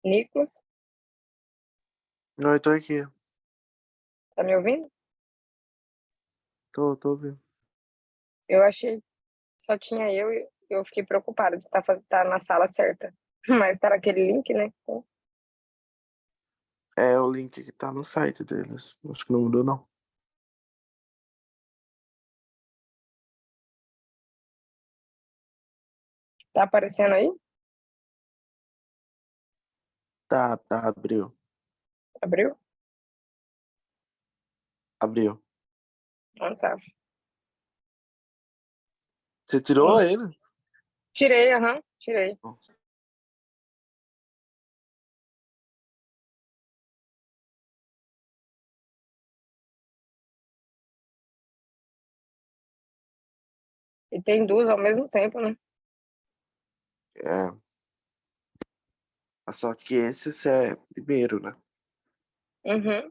Nicolas, Não, eu tô aqui. tá me ouvindo? Tô ouvindo. Eu achei que só tinha eu e eu fiquei preocupada de tá na sala certa. Mas tá naquele link, né? Então, É o link que tá no site deles. Acho que não mudou, não. tá aparecendo aí? Tá, abriu. Abriu? Abriu. Ah, tá. Você tirou ele? Tirei, aham, tirei. E tem duas ao mesmo tempo, né? É. Só que esse é primeiro, né? Uhum.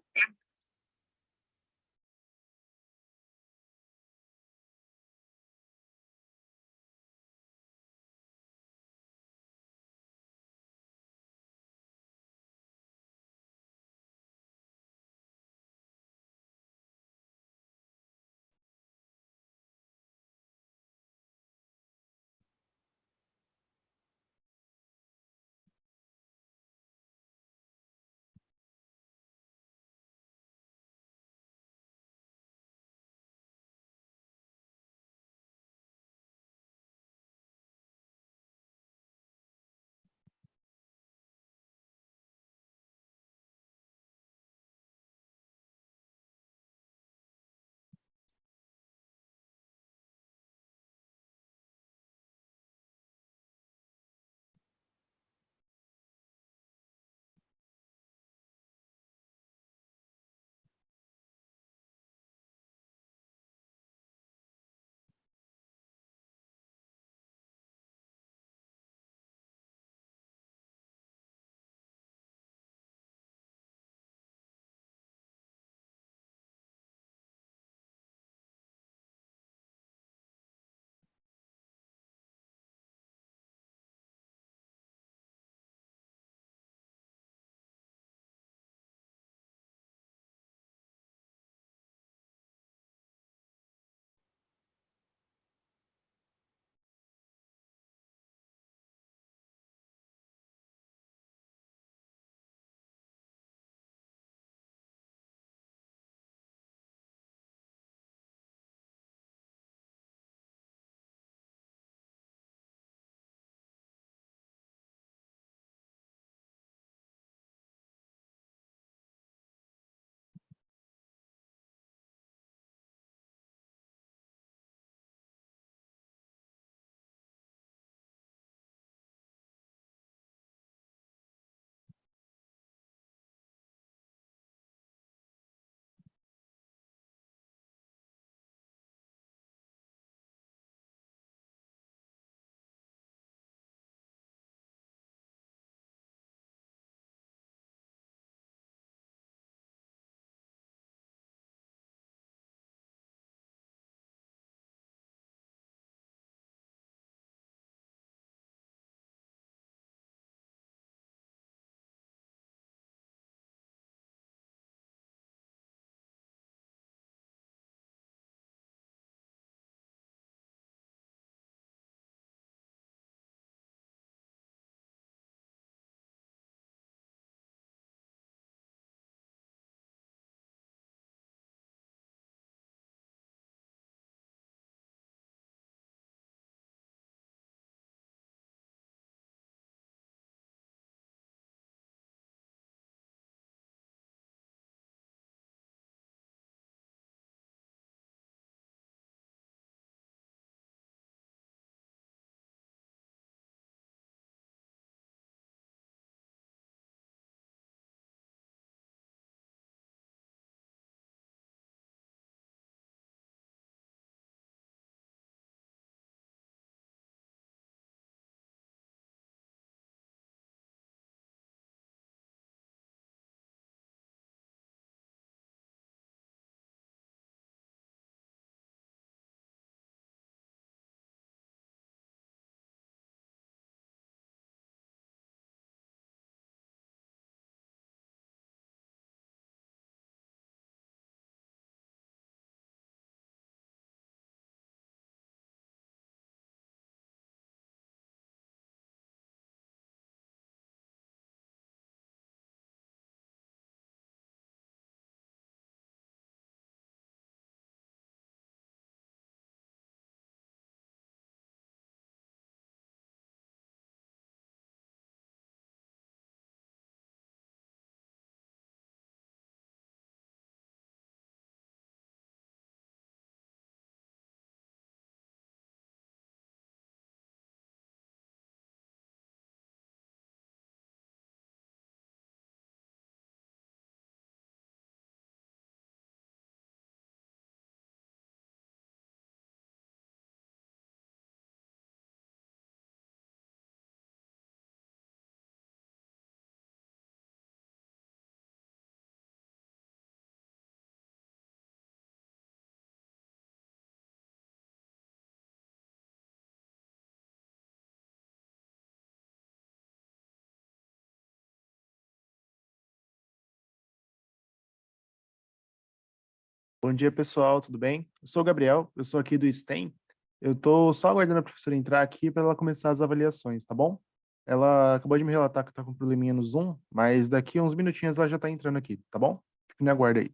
Bom dia, pessoal, tudo bem? Eu sou o Gabriel, eu sou aqui do STEM. Eu tô só aguardando a professora entrar aqui para ela começar as avaliações, tá bom? Ela acabou de me relatar que tá com um probleminha no Zoom, mas daqui a uns minutinhos ela já tá entrando aqui, tá bom? Fique me aguarda aí.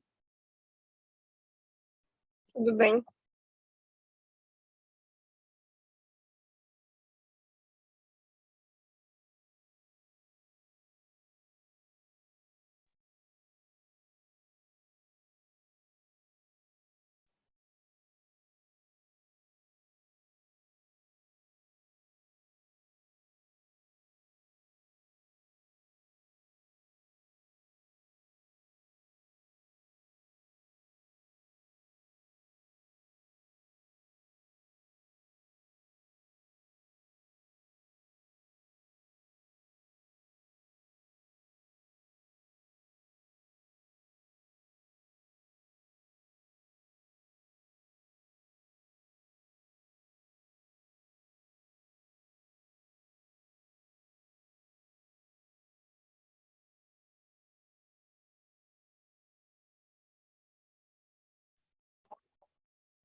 Tudo bem.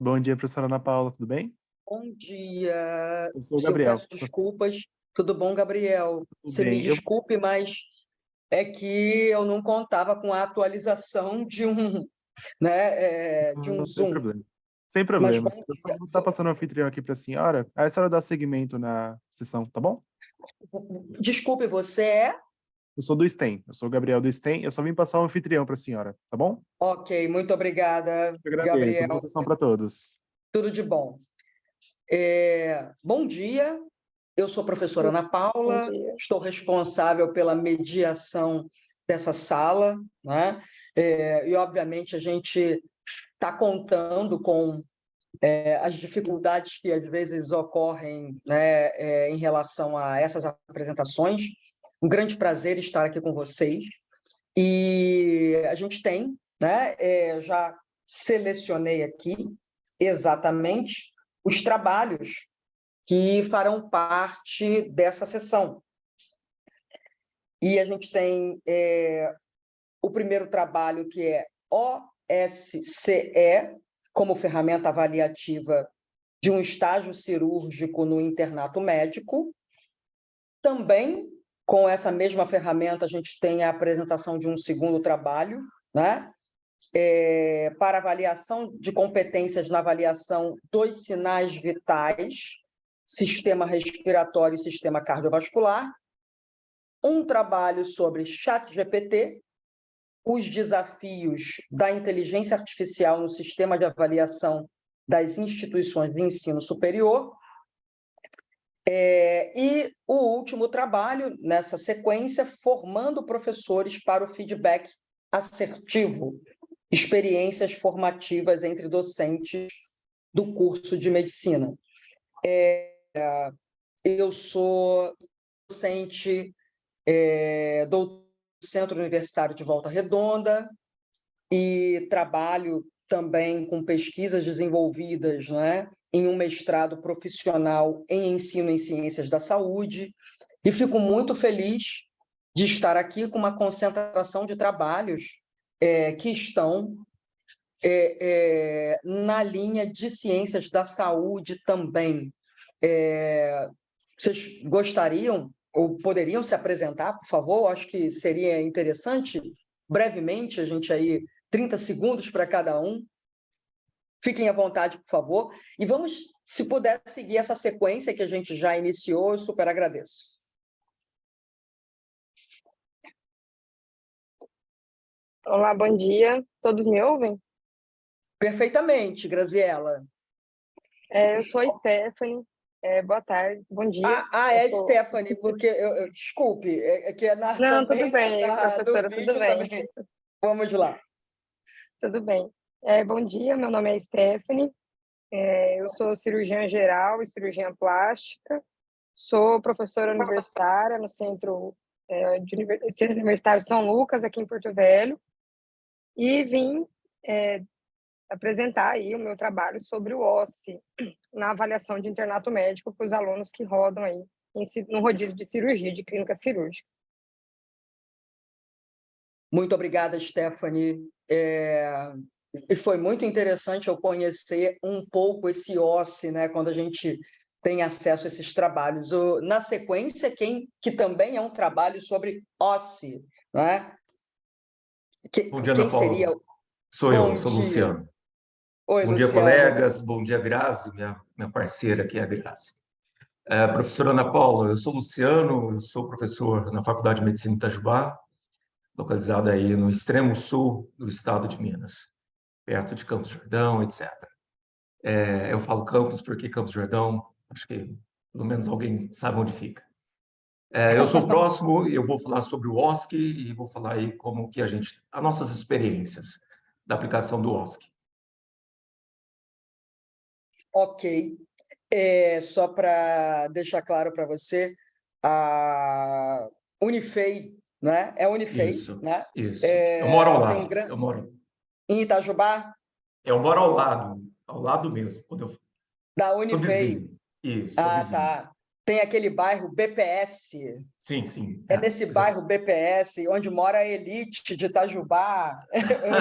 Bom dia, professora Ana Paula, tudo bem? Bom dia. Eu sou o Eu Gabriel. peço desculpas. Tudo bom, Gabriel? Tudo Você me bem. Eu desculpe, mas é que eu não contava com a atualização de de um Sem Zoom. problema. Sem Mas problemas. bom Eu só dia. vou estar passando o anfitrião aqui para a senhora. Aí a senhora dá seguimento na sessão, tá bom? Desculpe, você é? Eu sou do STEM. Eu sou o Gabriel do STEM. Eu só vim passar o anfitrião para a senhora, tá bom? Ok, muito obrigada, Eu agradeço. Boa Gabriel. sessão para todos. Tudo de bom. Bom dia. Eu sou a professora Ana Bom Paula, dia. estou responsável pela mediação dessa sala, né? E, obviamente, a gente está contando com as dificuldades que às vezes ocorrem, né, em relação a essas apresentações. Um grande prazer estar aqui com vocês. E a gente tem, né, já selecionei aqui exatamente os trabalhos que farão parte dessa sessão. E a gente tem o primeiro trabalho, que é OSCE, como ferramenta avaliativa de um estágio cirúrgico no internato médico. Também, com essa mesma ferramenta, a gente tem a apresentação de um segundo trabalho, né? Para avaliação de competências na avaliação dos sinais vitais, sistema respiratório e sistema cardiovascular. Um trabalho sobre ChatGPT, os desafios da inteligência artificial no sistema de avaliação das instituições de ensino superior. E o último trabalho, nessa sequência, formando professores para o feedback assertivo, experiências formativas entre docentes do curso de medicina. Eu sou docente do Centro Universitário de Volta Redonda e trabalho também com pesquisas desenvolvidas, né, em um mestrado profissional em ensino em ciências da saúde, e fico muito feliz de estar aqui com uma concentração de trabalhos que estão na linha de ciências da saúde também. Vocês gostariam ou poderiam se apresentar, por favor? Acho que seria interessante, brevemente, a gente aí, 30 segundos para cada um. Fiquem à vontade, por favor. E vamos, se puder, seguir essa sequência que a gente já iniciou, eu super agradeço. Olá, bom dia. Todos me ouvem? Perfeitamente, Graziela. Eu sou a Stephanie. Boa tarde, bom dia. Stephanie, porque desculpe, que é Não, tudo também bem, professora, do tudo vídeo bem. também. Vamos lá. Tudo bem. Bom dia, meu nome é Stephanie. Eu sou cirurgiã geral e cirurgiã plástica. Sou professora universitária no Centro Universitário São Lucas, aqui em Porto Velho. E vim apresentar aí o meu trabalho sobre o OSCE, na avaliação de internato médico para os alunos que rodam aí no rodízio de cirurgia, de clínica cirúrgica. Muito obrigada, Stephanie. E foi muito interessante eu conhecer um pouco esse OSCE, né, quando a gente tem acesso a esses trabalhos. Na sequência, que também é um trabalho sobre OSCE, né? Bom dia, Ana Quem seria? Paula. Sou eu, Bom sou o dia. Luciano. Oi, Bom dia, Luciano. colegas. Bom dia, Grazi, minha parceira aqui, a Grazi. Professora Ana Paula, eu sou Luciano, eu sou professor na Faculdade de Medicina de Itajubá, localizada aí no extremo sul do estado de Minas, perto de Campos do Jordão, etc. Eu falo Campos porque Campos do Jordão, acho que pelo menos alguém sabe onde fica. Eu sou o próximo e eu vou falar sobre o OSCE e vou falar aí como que as nossas experiências da aplicação do OSCE. Ok. Só para deixar claro para você, a Unifei, né? É Unifei, Isso, né? isso. Eu moro ao Tem um lado. grande... Eu moro. Em Itajubá, Eu moro ao lado mesmo. Quando eu da sou Unifei. vizinho. Isso, sou Ah, vizinho. tá. Tem aquele bairro BPS. Sim, sim. É nesse bairro BPS onde mora a elite de Itajubá,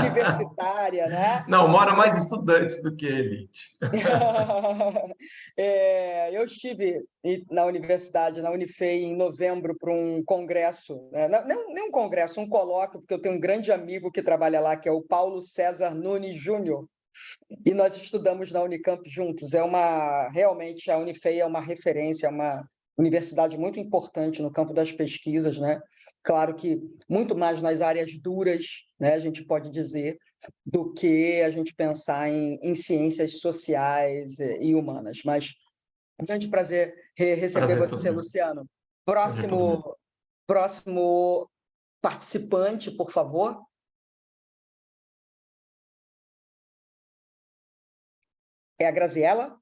universitária, né? Não, mora mais estudantes do que elite. Eu estive na universidade, na Unifei, em novembro, para um congresso, né? Não, nem um congresso, um colóquio, porque eu tenho um grande amigo que trabalha lá, que é o Paulo César Nunes Júnior, e nós estudamos na Unicamp juntos. Realmente, a Unifei é uma referência, é uma universidade muito importante no campo das pesquisas, né? Claro que muito mais nas áreas duras, né, a gente pode dizer, do que a gente pensar em ciências sociais e humanas. Mas um grande prazer receber Prazer todo você, meu. Luciano. Prazer todo meu. Próximo participante, por favor. É a Graziela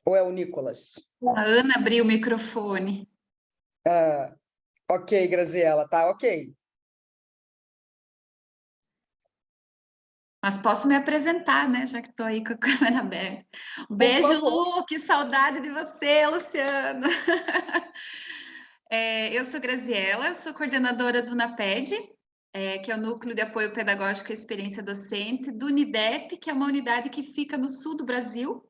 ou é o Nicolas? A Ana abriu o microfone. Ok, Graziela, tá ok. Mas posso me apresentar, né? Já que estou aí com a câmera aberta. Um Por beijo, favor. Lu, que saudade de você, Luciano. Eu sou Graziela, sou coordenadora do NAPED, que é o Núcleo de Apoio Pedagógico e Experiência Docente, do UNIDEP, que é uma unidade que fica no sul do Brasil,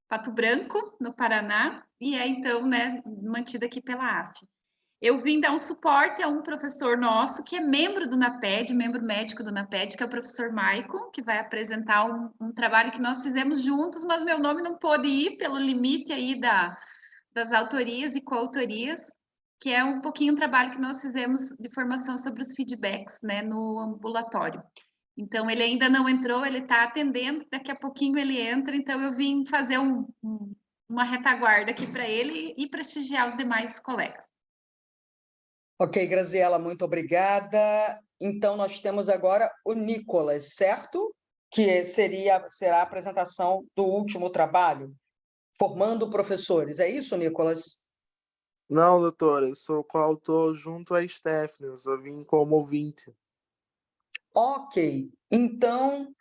Pato Branco, no Paraná, e é então, né, mantida aqui pela AF. Eu vim dar um suporte a um professor nosso que é membro do NAPED, membro médico do NAPED, que é o professor Maicon, que vai apresentar um trabalho que nós fizemos juntos, mas meu nome não pôde ir pelo limite aí das autorias e coautorias, que é um pouquinho um trabalho que nós fizemos de formação sobre os feedbacks, né, no ambulatório. Então, ele ainda não entrou, ele está atendendo, daqui a pouquinho ele entra, então eu vim fazer uma retaguarda aqui para ele e prestigiar os demais colegas. Ok, Graziela, muito obrigada. Então, nós temos agora o Nicolas, certo? Que será a apresentação do último trabalho, formando professores. É isso, Nicolas? Não, doutora, eu sou coautor junto a Stephanie, eu só vim como ouvinte. Ok. Então,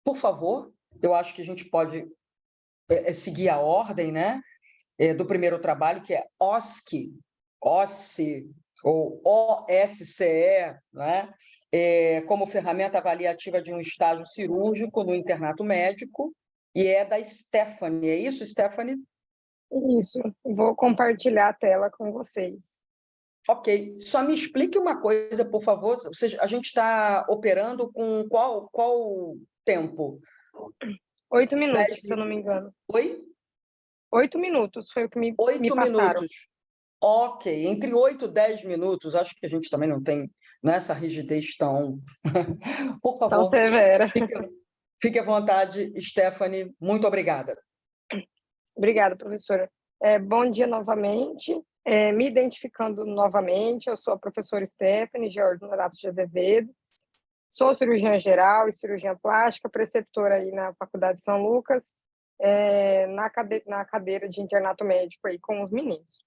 por favor, eu acho que a gente pode seguir a ordem, né? Do primeiro trabalho, que é OSCE, ou OSCE, né? Como ferramenta avaliativa de um estágio cirúrgico no internato médico, e é da Stephanie. É isso, Stephanie? Isso, vou compartilhar a tela com vocês. Ok. Só me explique uma coisa, por favor. A gente está operando com qual tempo? 8 minutos, 10 se eu não me engano. Oi? 8 minutos foi o que me 8 passaram. minutos. Ok, entre 8 e 10 minutos, acho que a gente também não tem essa rigidez tão. Por Tão favor, severa. fique à vontade, Stephanie. Muito obrigada. Obrigada, professora. Bom dia novamente. Me identificando novamente, eu sou a professora Stephanie George Norato de Azevedo. Sou cirurgiã geral e cirurgiã plástica, preceptora aí na Faculdade de São Lucas, na cadeira de internato médico aí com os meninos.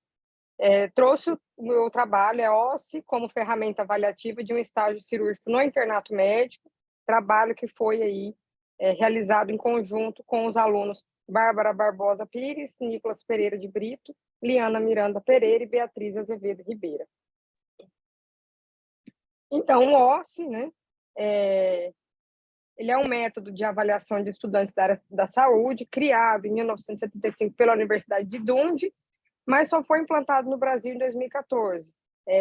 Trouxe o meu trabalho, OSCE, como ferramenta avaliativa de um estágio cirúrgico no internato médico, trabalho que foi aí realizado em conjunto com os alunos Bárbara Barbosa Pires, Nicolas Pereira de Brito, Liana Miranda Pereira e Beatriz Azevedo Ribeira. Então, o OSCE, né, ele é um método de avaliação de estudantes da área da saúde, criado em 1975 pela Universidade de Dundee, mas só foi implantado no Brasil em 2014,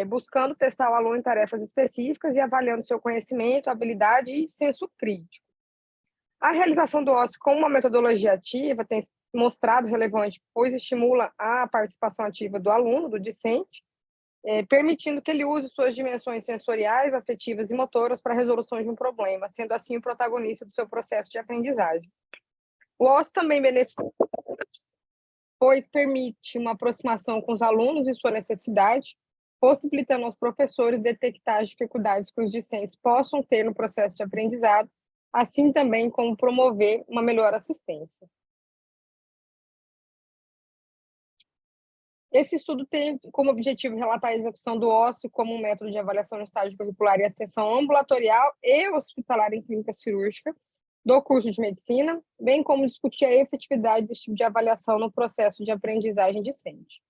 buscando testar o aluno em tarefas específicas e avaliando seu conhecimento, habilidade e senso crítico. A realização do OSCE como uma metodologia ativa tem mostrado relevante, pois estimula a participação ativa do aluno, do discente, permitindo que ele use suas dimensões sensoriais, afetivas e motoras para a resolução de um problema, sendo assim o protagonista do seu processo de aprendizagem. O OSCE também beneficia, pois permite uma aproximação com os alunos e sua necessidade, possibilitando aos professores detectar as dificuldades que os discentes possam ter no processo de aprendizado, assim também como promover uma melhor assistência. Esse estudo tem como objetivo relatar a execução do OSCE como um método de avaliação no estágio curricular e atenção ambulatorial e hospitalar em clínica cirúrgica do curso de medicina, bem como discutir a efetividade desse tipo de avaliação no processo de aprendizagem discente.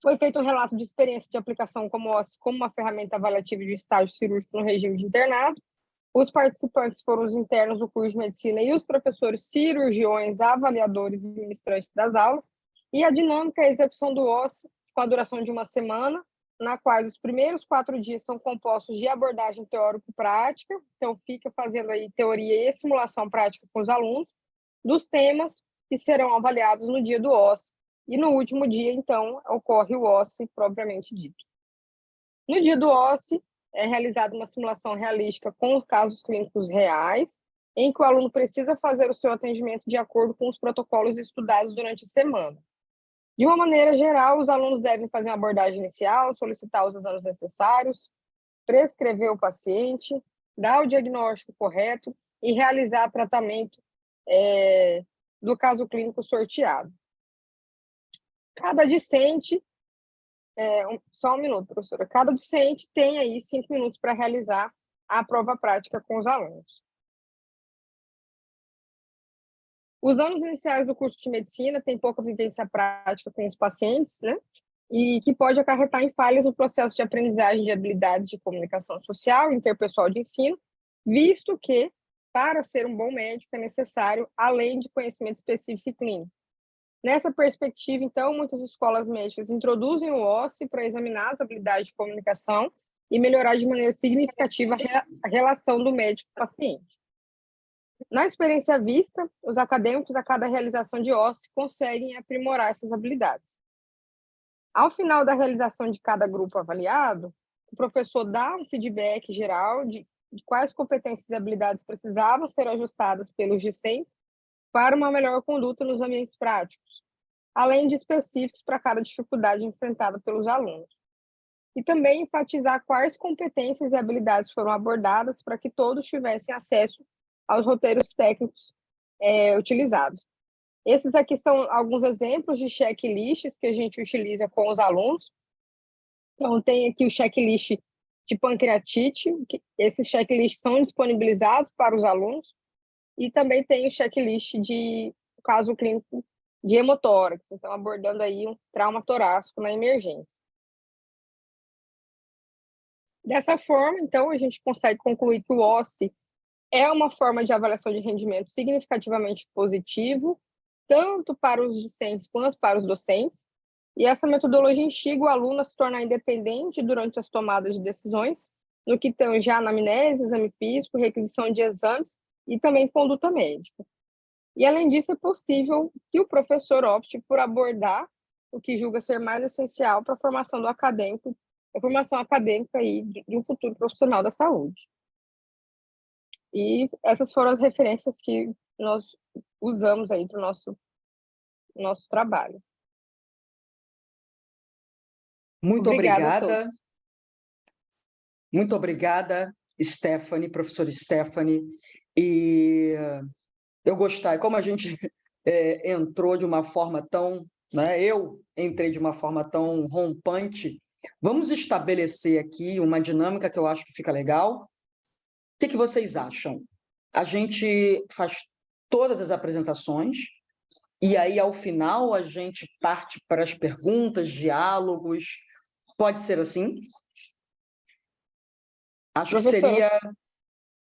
Foi feito um relato de experiência de aplicação como OSCE como uma ferramenta avaliativa de estágio cirúrgico no regime de internado. Os participantes foram os internos do curso de medicina e os professores cirurgiões, avaliadores e ministrantes das aulas, e a dinâmica é a execução do OSCE com a duração de uma semana, na qual os primeiros 4 dias são compostos de abordagem teórico-prática, então fica fazendo aí teoria e simulação prática com os alunos, dos temas que serão avaliados no dia do OSCE, e no último dia, então, ocorre o OSCE propriamente dito. No dia do OSCE, é realizada uma simulação realística com casos clínicos reais, em que o aluno precisa fazer o seu atendimento de acordo com os protocolos estudados durante a semana. De uma maneira geral, os alunos devem fazer uma abordagem inicial, solicitar os exames necessários, prescrever o paciente, dar o diagnóstico correto e realizar tratamento do caso clínico sorteado. Cada discente, só um minuto, professora, cada discente tem aí 5 minutos para realizar a prova prática com os alunos. Os anos iniciais do curso de medicina têm pouca vivência prática com os pacientes, né? E que pode acarretar em falhas no processo de aprendizagem de habilidades de comunicação social e interpessoal de ensino, visto que, para ser um bom médico, é necessário, além de conhecimento específico e clínico. Nessa perspectiva, então, muitas escolas médicas introduzem o OSCE para examinar as habilidades de comunicação e melhorar de maneira significativa a relação do médico com o paciente. Na experiência vista, os acadêmicos, a cada realização de OSCE, conseguem aprimorar essas habilidades. Ao final da realização de cada grupo avaliado, o professor dá um feedback geral de quais competências e habilidades precisavam ser ajustadas pelos discentes para uma melhor conduta nos ambientes práticos, além de específicos para cada dificuldade enfrentada pelos alunos. E também enfatizar quais competências e habilidades foram abordadas para que todos tivessem acesso aos roteiros técnicos utilizados. Esses aqui são alguns exemplos de checklists que a gente utiliza com os alunos. Então, tem aqui o checklist de pancreatite, esses checklists são disponibilizados para os alunos, e também tem o checklist de caso clínico de hemotórax, então abordando aí um trauma torácico na emergência. Dessa forma, então, a gente consegue concluir que o OSCE é uma forma de avaliação de rendimento significativamente positivo, tanto para os discentes quanto para os docentes, e essa metodologia instiga o aluno a se tornar independente durante as tomadas de decisões, no que tange a anamnese, exame físico, requisição de exames e também conduta médica. E, além disso, é possível que o professor opte por abordar o que julga ser mais essencial para a formação do acadêmico, a formação acadêmica aí de um futuro profissional da saúde. E essas foram as referências que nós usamos aí para o nosso trabalho. Muito obrigada. A Muito obrigada, Stephanie, professora Stephanie. E eu gostei, como a gente entrou de uma forma tão, né, eu entrei de uma forma tão rompante, vamos estabelecer aqui uma dinâmica que eu acho que fica legal. O que vocês acham? A gente faz todas as apresentações e aí, ao final, a gente parte para as perguntas, diálogos. Pode ser assim? Acho que Professora, seria...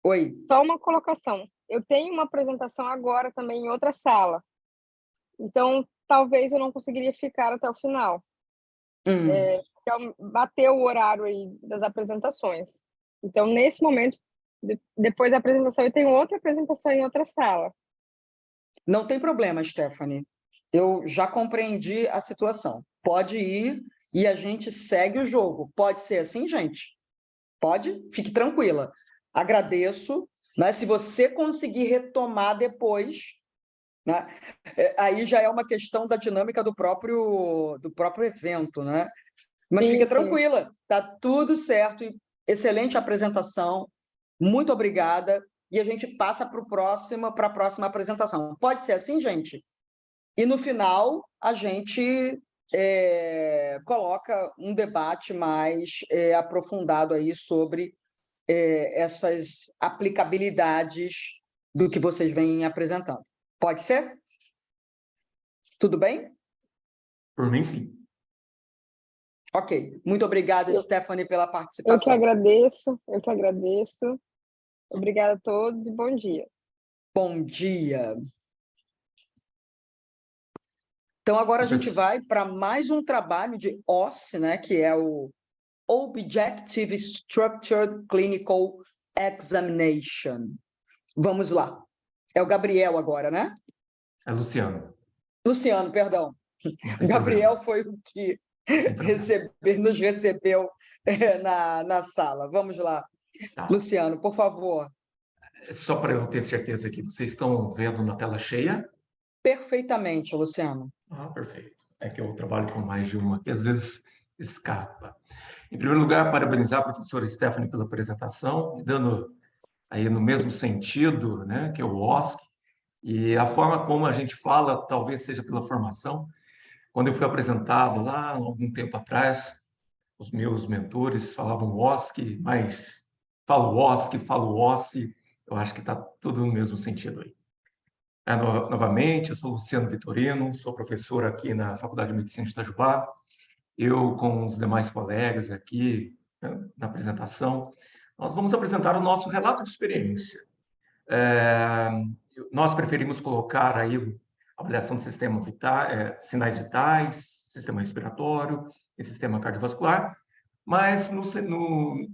Oi. só uma colocação. Eu tenho uma apresentação agora também em outra sala. Então, talvez eu não conseguiria ficar até o final. Bateu o horário aí das apresentações. Então, nesse momento, depois da apresentação, eu tenho outra apresentação em outra sala. Não tem problema, Stephanie. Eu já compreendi a situação. Pode ir e a gente segue o jogo. Pode ser assim, gente? Pode? Fique tranquila. Agradeço, né? Se você conseguir retomar depois, né? Aí já é uma questão da dinâmica do próprio evento, né? Mas fique Sim, sim. tranquila, tá tudo certo. Excelente apresentação. Muito obrigada. E a gente passa para a próxima apresentação. Pode ser assim, gente? E no final, a gente coloca um debate mais aprofundado aí sobre essas aplicabilidades do que vocês vêm apresentando. Pode ser? Tudo bem? Por mim, sim. Ok. Muito obrigada, Stephanie, pela Eu que participação. agradeço, eu que agradeço. Obrigada a todos e bom dia. Bom dia. Então, agora a gente vai para mais um trabalho de OSCE, né, que é o Objective Structured Clinical Examination. Vamos lá. É o Gabriel agora, né? É Luciano. Luciano, perdão. Não tem Gabriel problema. foi o que Não tem problema. nos recebeu na sala. Vamos lá. Tá. Luciano, por favor. Só para eu ter certeza que vocês estão vendo na tela cheia. Perfeitamente, Luciano. Ah, perfeito. É que eu trabalho com mais de uma, que às vezes escapa. Em primeiro lugar, parabenizar a professora Stephanie pela apresentação, e dando aí no mesmo sentido, né, que é o OSC, e a forma como a gente fala, talvez seja pela formação. Quando eu fui apresentado lá, há algum tempo atrás, os meus mentores falavam OSC, mas falo OSC, falo OSCE, eu acho que está tudo no mesmo sentido aí. Novamente, eu sou Luciano Vitorino, sou professor aqui na Faculdade de Medicina de Itajubá. Eu, com os demais colegas aqui, né, na apresentação, nós vamos apresentar o nosso relato de experiência. Nós preferimos colocar aí a avaliação de sistema vital, sinais vitais, sistema respiratório e sistema cardiovascular, mas,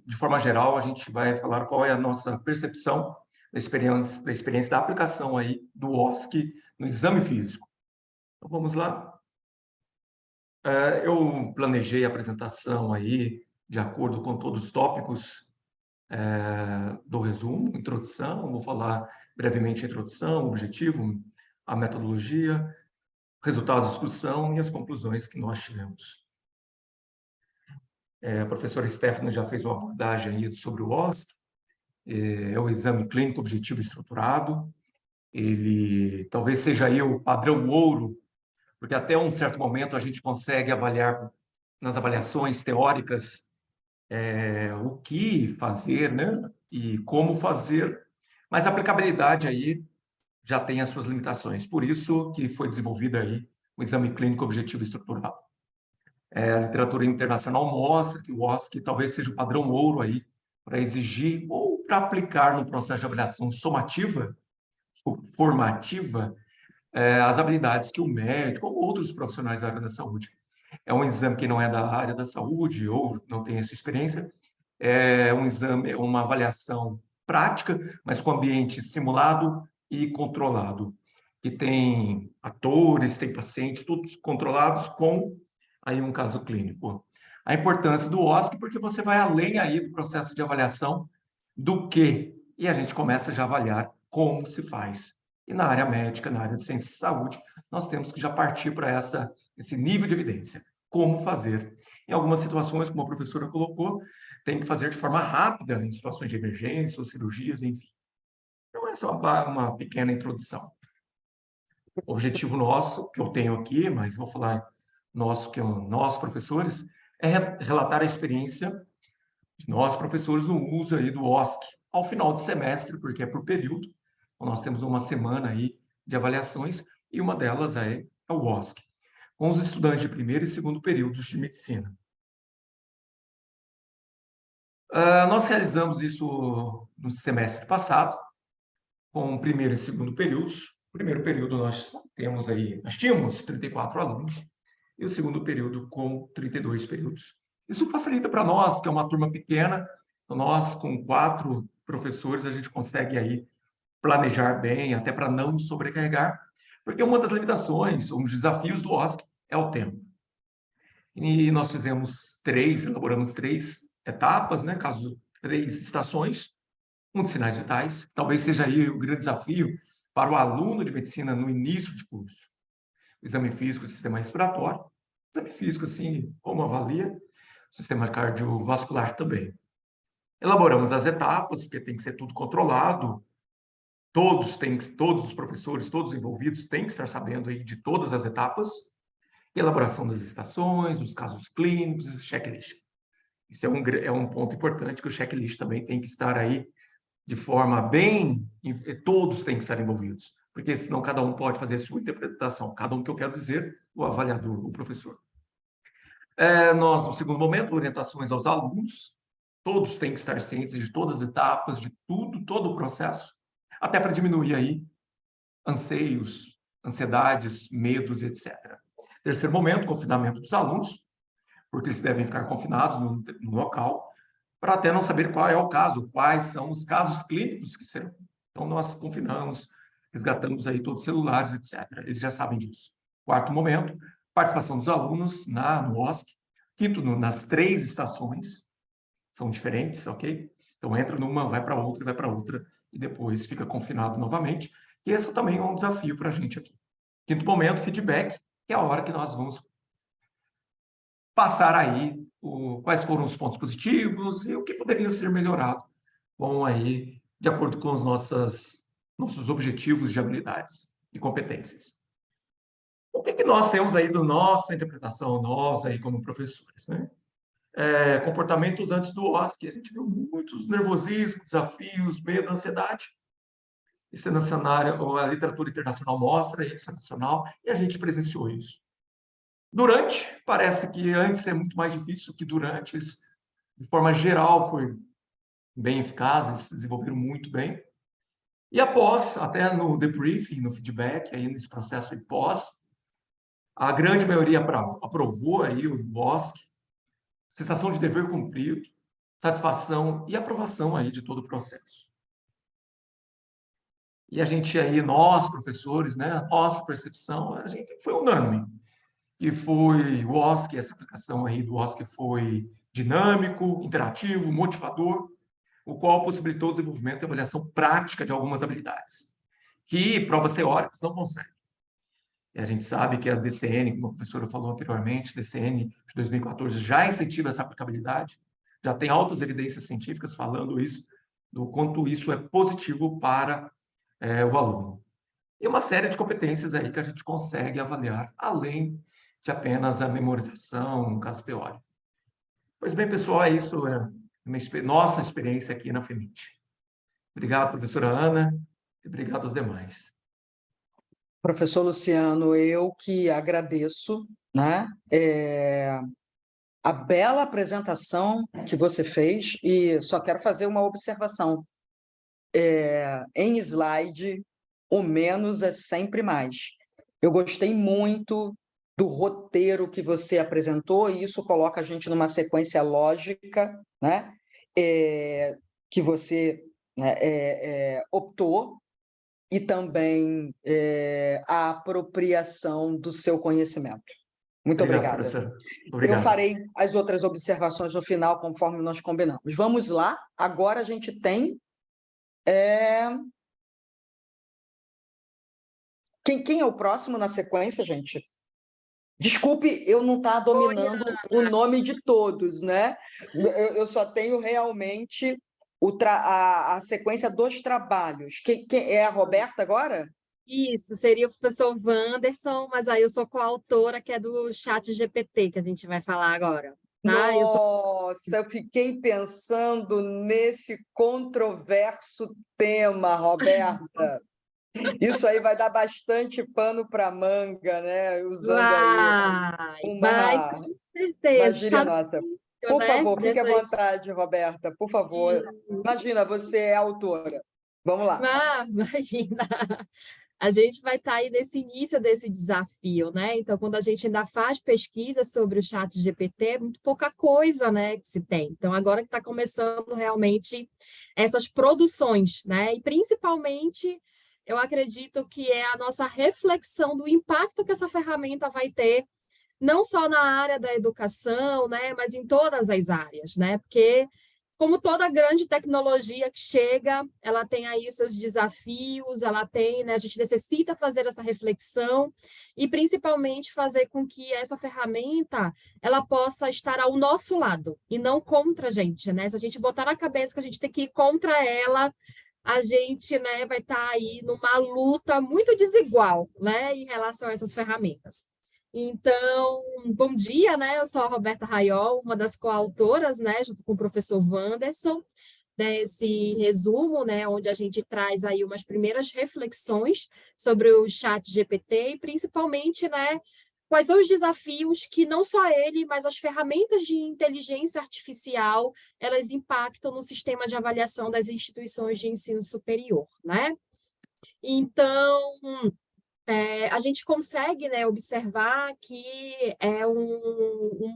de forma geral, a gente vai falar qual é a nossa percepção da experiência da aplicação aí do OSCE no exame físico. Então, vamos lá. Eu planejei a apresentação aí de acordo com todos os tópicos do resumo, introdução, vou falar brevemente a introdução, o objetivo, a metodologia, resultados da discussão e as conclusões que nós tivemos. A professora Stephanie já fez uma abordagem aí sobre o OSCE, é o exame clínico objetivo estruturado, ele talvez seja aí o padrão ouro, porque até um certo momento a gente consegue avaliar nas avaliações teóricas o que fazer, né? E como fazer, mas a aplicabilidade aí já tem as suas limitações. Por isso que foi desenvolvido aí o exame clínico objetivo estruturado. A literatura internacional mostra que o OSCE talvez seja o padrão ouro aí para exigir ou para aplicar no processo de avaliação formativa, as habilidades que o médico ou outros profissionais da área da saúde. É um exame que não é da área da saúde ou não tem essa experiência, é um exame, uma avaliação prática, mas com ambiente simulado e controlado, que tem atores, tem pacientes, todos controlados com aí um caso clínico. A importância do OSCE, porque você vai além aí do processo de avaliação do que, e a gente começa já a avaliar como se faz. E na área médica, na área de ciência e saúde, nós temos que já partir para esse nível de evidência. Como fazer. Em algumas situações, como a professora colocou, tem que fazer de forma rápida, em situações de emergência ou cirurgias, enfim. Então, essa é uma pequena introdução. O objetivo nosso, que eu tenho aqui, mas vou falar nosso, que é nós, professores, é relatar a experiência de nós, professores, no uso aí do OSCE, ao final do semestre, porque é por período. Então, nós temos uma semana aí de avaliações, e uma delas é o OSCE, com os estudantes de primeiro e segundo períodos de medicina. Nós realizamos isso no semestre passado, com o primeiro e segundo períodos. No primeiro período nós tínhamos 34 alunos, e o segundo período com 32 períodos. Isso facilita para nós, que é uma turma pequena, nós com 4 professores, a gente consegue aí planejar bem, até para não sobrecarregar, porque uma das limitações, um dos desafios do OSC é o tempo. E nós elaboramos 3 etapas, né, caso 3 estações, de sinais vitais. Talvez seja aí o grande desafio para o aluno de medicina no início de curso. Exame físico, sistema respiratório. Exame físico, assim, como avalia. Sistema cardiovascular também. Elaboramos as etapas, porque tem que ser tudo controlado. Todos os professores, todos os envolvidos têm que estar sabendo aí de todas as etapas. Elaboração das estações, dos casos clínicos e do checklist. Isso é um ponto importante, que o checklist também tem que estar aí de forma bem... Todos têm que estar envolvidos, porque senão cada um pode fazer a sua interpretação. Cada um, que eu quero dizer, o avaliador, o professor. Nós, no segundo momento, orientações aos alunos. Todos têm que estar cientes de todas as etapas, de tudo, todo o processo, até para diminuir aí anseios, ansiedades, medos, etc. Terceiro momento, confinamento dos alunos, porque eles devem ficar confinados no local, para até não saber qual é o caso, quais são os casos clínicos que serão. Então, nós confinamos, resgatamos aí todos os celulares, etc. Eles já sabem disso. Quarto momento, participação dos alunos no OSC. Quinto, nas 3 estações, são diferentes, ok? Então, entra numa, vai para outra, e depois fica confinado novamente. E esse também é um desafio para a gente aqui. Quinto momento, feedback, que é a hora que nós vamos passar aí quais foram os pontos positivos e o que poderia ser melhorado, bom, aí, de acordo com os nossos objetivos de habilidades e competências. O que nós temos aí da nossa interpretação, nós aí como professores, né? Comportamentos antes do OSC, a gente viu muitos nervosismo, desafios, medo, ansiedade. Isso é nacional, a literatura internacional mostra isso, é nacional, e a gente presenciou isso. Durante, parece que antes é muito mais difícil que durante. De forma geral, foi bem eficaz, eles se desenvolveram muito bem. E após, até no debriefing, no feedback, aí nesse processo aí pós, a grande maioria aprovou aí o OSC, sensação de dever cumprido, satisfação e aprovação aí de todo o processo. E a gente aí, nós, professores, né, nossa percepção, a gente foi unânime. E foi o OSC, essa aplicação aí do OSC foi dinâmico, interativo, motivador, o qual possibilitou o desenvolvimento e avaliação prática de algumas habilidades, que provas teóricas não conseguem. E a gente sabe que a DCN, como a professora falou anteriormente, DCN de 2014 já incentiva essa aplicabilidade, já tem altas evidências científicas falando isso, do quanto isso é positivo para o aluno. E uma série de competências aí que a gente consegue avaliar, além de apenas a memorização, no caso teórico. Pois bem, pessoal, isso é nossa experiência aqui na FEMIT. Obrigado, professora Ana, e obrigado aos demais. Professor Luciano, eu que agradeço, né, a bela apresentação que você fez, e só quero fazer uma observação. Em slide, o menos é sempre mais. Eu gostei muito do roteiro que você apresentou, e isso coloca a gente numa sequência lógica, né, que você optou, e também a apropriação do seu conhecimento. Muito obrigada. Professor. Obrigado. Eu farei as outras observações no final, conforme nós combinamos. Vamos lá. Agora a gente tem... Quem é o próximo na sequência, gente? Desculpe, eu não estou dominando o nome de todos, né? Eu só tenho realmente a sequência dos trabalhos. Quem é a Roberta agora? Isso, seria o professor Wanderson, mas aí eu sou coautora, que é do ChatGPT, que a gente vai falar agora. Tá? Nossa, eu fiquei pensando nesse controverso tema, Roberta. Isso aí vai dar bastante pano para manga, né? Usando aí vai, com certeza. gíria nossa. Por né, favor, fique à dessas... vontade, Roberta, por favor. Imagina, você é autora. Vamos lá. Ah, imagina! A gente vai estar aí nesse início desse desafio, né? Então, quando a gente ainda faz pesquisa sobre o chat GPT, é muito pouca coisa, né, que se tem. Então, agora que está começando realmente essas produções, né? E principalmente, eu acredito que é a nossa reflexão do impacto que essa ferramenta vai ter, não só na área da educação, né, mas em todas as áreas, né? Porque como toda grande tecnologia que chega, ela tem aí os seus desafios, ela tem, né, a gente necessita fazer essa reflexão e principalmente fazer com que essa ferramenta ela possa estar ao nosso lado e não contra a gente, né? Se a gente botar na cabeça que a gente tem que ir contra ela, a gente, né, vai estar aí numa luta muito desigual, né, em relação a essas ferramentas. Então, bom dia, né? Eu sou a Roberta Raiol, uma das coautoras, né, junto com o professor Wanderson, desse resumo, né, onde a gente traz aí umas primeiras reflexões sobre o chat GPT e principalmente, né, quais são os desafios que não só ele, mas as ferramentas de inteligência artificial, elas impactam no sistema de avaliação das instituições de ensino superior, né? Então, a gente consegue, né, observar que é um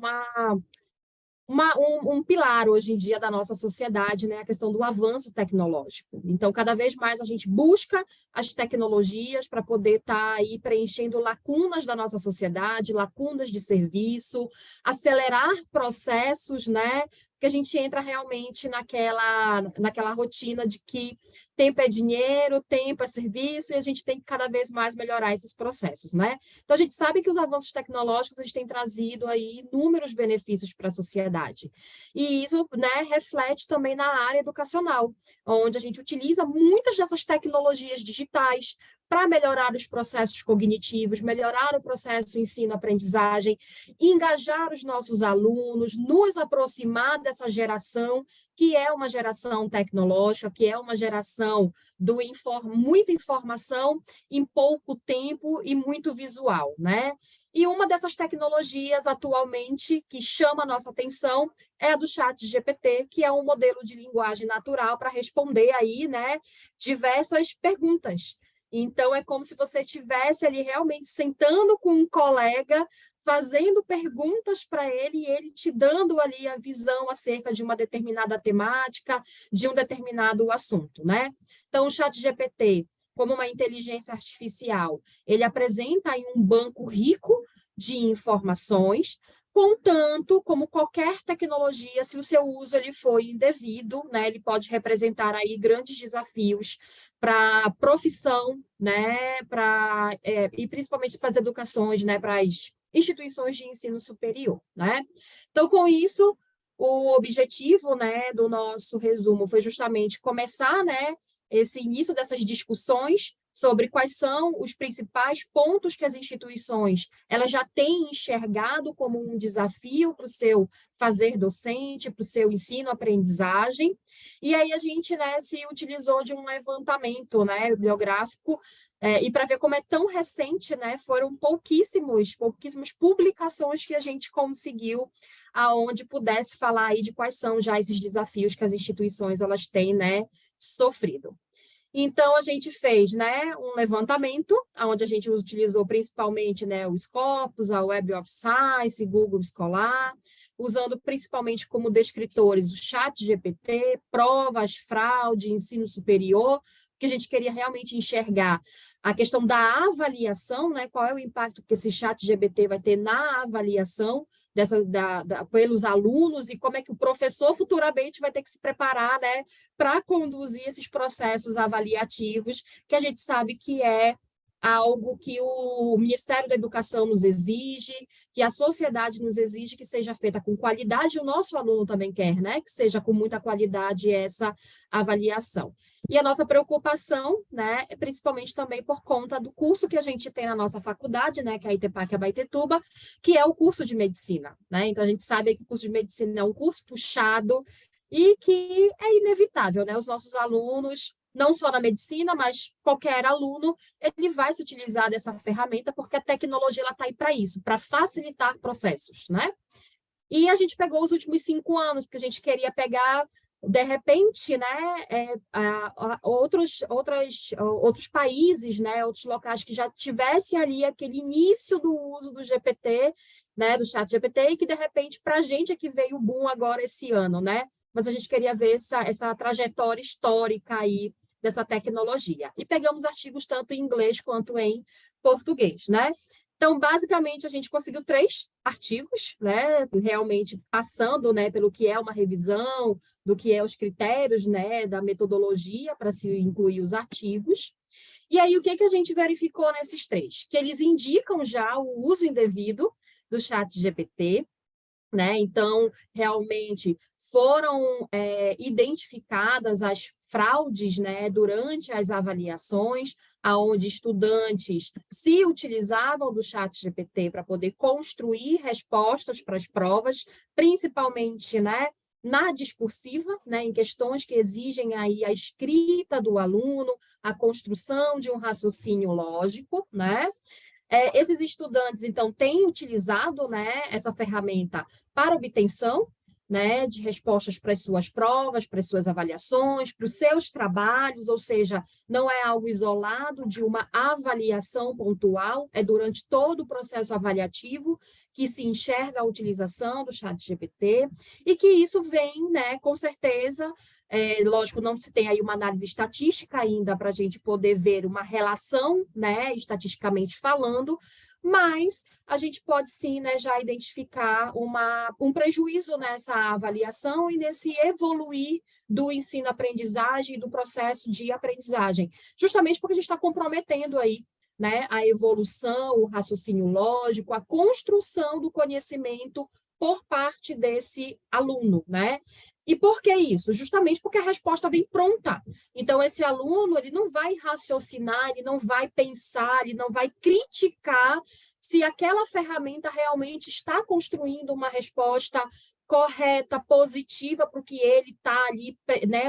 pilar hoje em dia da nossa sociedade, né, a questão do avanço tecnológico. Então, cada vez mais a gente busca as tecnologias para poder estar aí preenchendo lacunas da nossa sociedade, lacunas de serviço, acelerar processos, né, que a gente entra realmente naquela rotina de que tempo é dinheiro, tempo é serviço, e a gente tem que cada vez mais melhorar esses processos, né? Então, a gente sabe que os avanços tecnológicos eles têm trazido aí inúmeros benefícios para a sociedade. E isso, né, reflete também na área educacional, onde a gente utiliza muitas dessas tecnologias digitais para melhorar os processos cognitivos, melhorar o processo ensino-aprendizagem, engajar os nossos alunos, nos aproximar dessa geração, que é uma geração tecnológica, que é uma geração do muita informação em pouco tempo e muito visual, né? E uma dessas tecnologias atualmente que chama a nossa atenção é a do chat GPT, que é um modelo de linguagem natural para responder aí, né, diversas perguntas. Então, é como se você estivesse ali realmente sentando com um colega, fazendo perguntas para ele e ele te dando ali a visão acerca de uma determinada temática, de um determinado assunto, né? Então, o ChatGPT, como uma inteligência artificial, ele apresenta aí um banco rico de informações, contanto, como qualquer tecnologia, se o seu uso ele for indevido, né, ele pode representar aí grandes desafios para a profissão, né, e principalmente para as educações, né, para as instituições de ensino superior, né? Então, com isso, o objetivo, né, do nosso resumo foi justamente começar, né, esse início dessas discussões sobre quais são os principais pontos que as instituições elas já têm enxergado como um desafio para o seu fazer docente, para o seu ensino-aprendizagem. E aí a gente, né, se utilizou de um levantamento, né, bibliográfico, e para ver como é tão recente, né, foram pouquíssimas publicações que a gente conseguiu aonde pudesse falar aí de quais são já esses desafios que as instituições elas têm, né, sofrido. Então, a gente fez, né, um levantamento, onde a gente utilizou principalmente, né, o Scopus, a Web of Science, Google Escolar, usando principalmente como descritores o ChatGPT, provas, fraude, ensino superior, porque a gente queria realmente enxergar a questão da avaliação, né, qual é o impacto que esse ChatGPT vai ter na avaliação pelos alunos e como é que o professor futuramente vai ter que se preparar, né, para conduzir esses processos avaliativos, que a gente sabe que é algo que o Ministério da Educação nos exige, que a sociedade nos exige que seja feita com qualidade, e o nosso aluno também quer, né, que seja com muita qualidade essa avaliação. E a nossa preocupação, né, é principalmente também por conta do curso que a gente tem na nossa faculdade, né, que é a Itepac Abaetetuba, que é o curso de medicina, né? Então a gente sabe que o curso de medicina é um curso puxado e que é inevitável, né? Os nossos alunos, não só na medicina, mas qualquer aluno, ele vai se utilizar dessa ferramenta porque a tecnologia ela está aí para isso, para facilitar processos, né? E a gente pegou os últimos 5 anos, porque a gente queria pegar, de repente, né, outros países, né, outros locais que já tivessem ali aquele início do uso do GPT, né, do chat GPT, e que, de repente, para a gente é que veio o boom agora esse ano, né? Mas a gente queria ver essa trajetória histórica aí dessa tecnologia. E pegamos artigos tanto em inglês quanto em português, né? Então, basicamente, a gente conseguiu 3 artigos, né, realmente passando, né, pelo que é uma revisão, do que é os critérios, né, da metodologia para se incluir os artigos. E aí, o que a gente verificou nesses 3? Que eles indicam já o uso indevido do chat GPT, né? Então, realmente foram identificadas as fraudes, né, durante as avaliações, aonde estudantes se utilizavam do chat GPT para poder construir respostas para as provas, principalmente, né, na discursiva, né, em questões que exigem aí a escrita do aluno, a construção de um raciocínio lógico, né? Esses estudantes, então, têm utilizado, né, essa ferramenta para obtenção, né, de respostas para as suas provas, para as suas avaliações, para os seus trabalhos, ou seja, não é algo isolado de uma avaliação pontual, é durante todo o processo avaliativo que se enxerga a utilização do chat GPT, e que isso vem, né, com certeza, lógico, não se tem aí uma análise estatística ainda para a gente poder ver uma relação, né, estatisticamente falando, mas a gente pode sim, né, já identificar um prejuízo nessa avaliação e nesse evoluir do ensino-aprendizagem e do processo de aprendizagem, justamente porque a gente está comprometendo aí, né, a evolução, o raciocínio lógico, a construção do conhecimento por parte desse aluno, né? E por que isso? Justamente porque a resposta vem pronta. Então, esse aluno, ele não vai raciocinar, ele não vai pensar, ele não vai criticar se aquela ferramenta realmente está construindo uma resposta correta, positiva para o que ele está ali, né,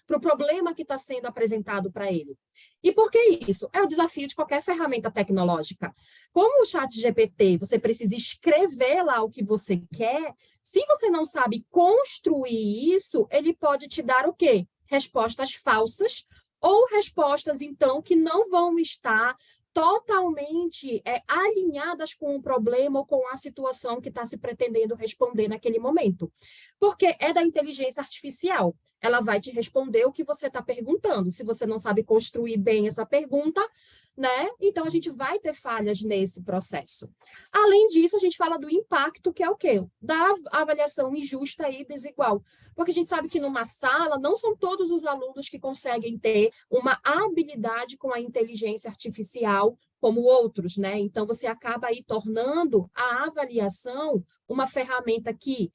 para o problema que está sendo apresentado para ele. E por que isso? É o desafio de qualquer ferramenta tecnológica. Como o chat GPT, você precisa escrever lá o que você quer. Se você não sabe construir isso, ele pode te dar o quê? Respostas falsas ou respostas, então, que não vão estar totalmente alinhadas com o problema ou com a situação que está se pretendendo responder naquele momento. Porque é da inteligência artificial. Ela vai te responder o que você está perguntando. Se você não sabe construir bem essa pergunta, né? Então, a gente vai ter falhas nesse processo. Além disso, a gente fala do impacto, que é o quê? Da avaliação injusta e desigual. Porque a gente sabe que numa sala, não são todos os alunos que conseguem ter uma habilidade com a inteligência artificial como outros, né? Então, você acaba aí tornando a avaliação uma ferramenta que,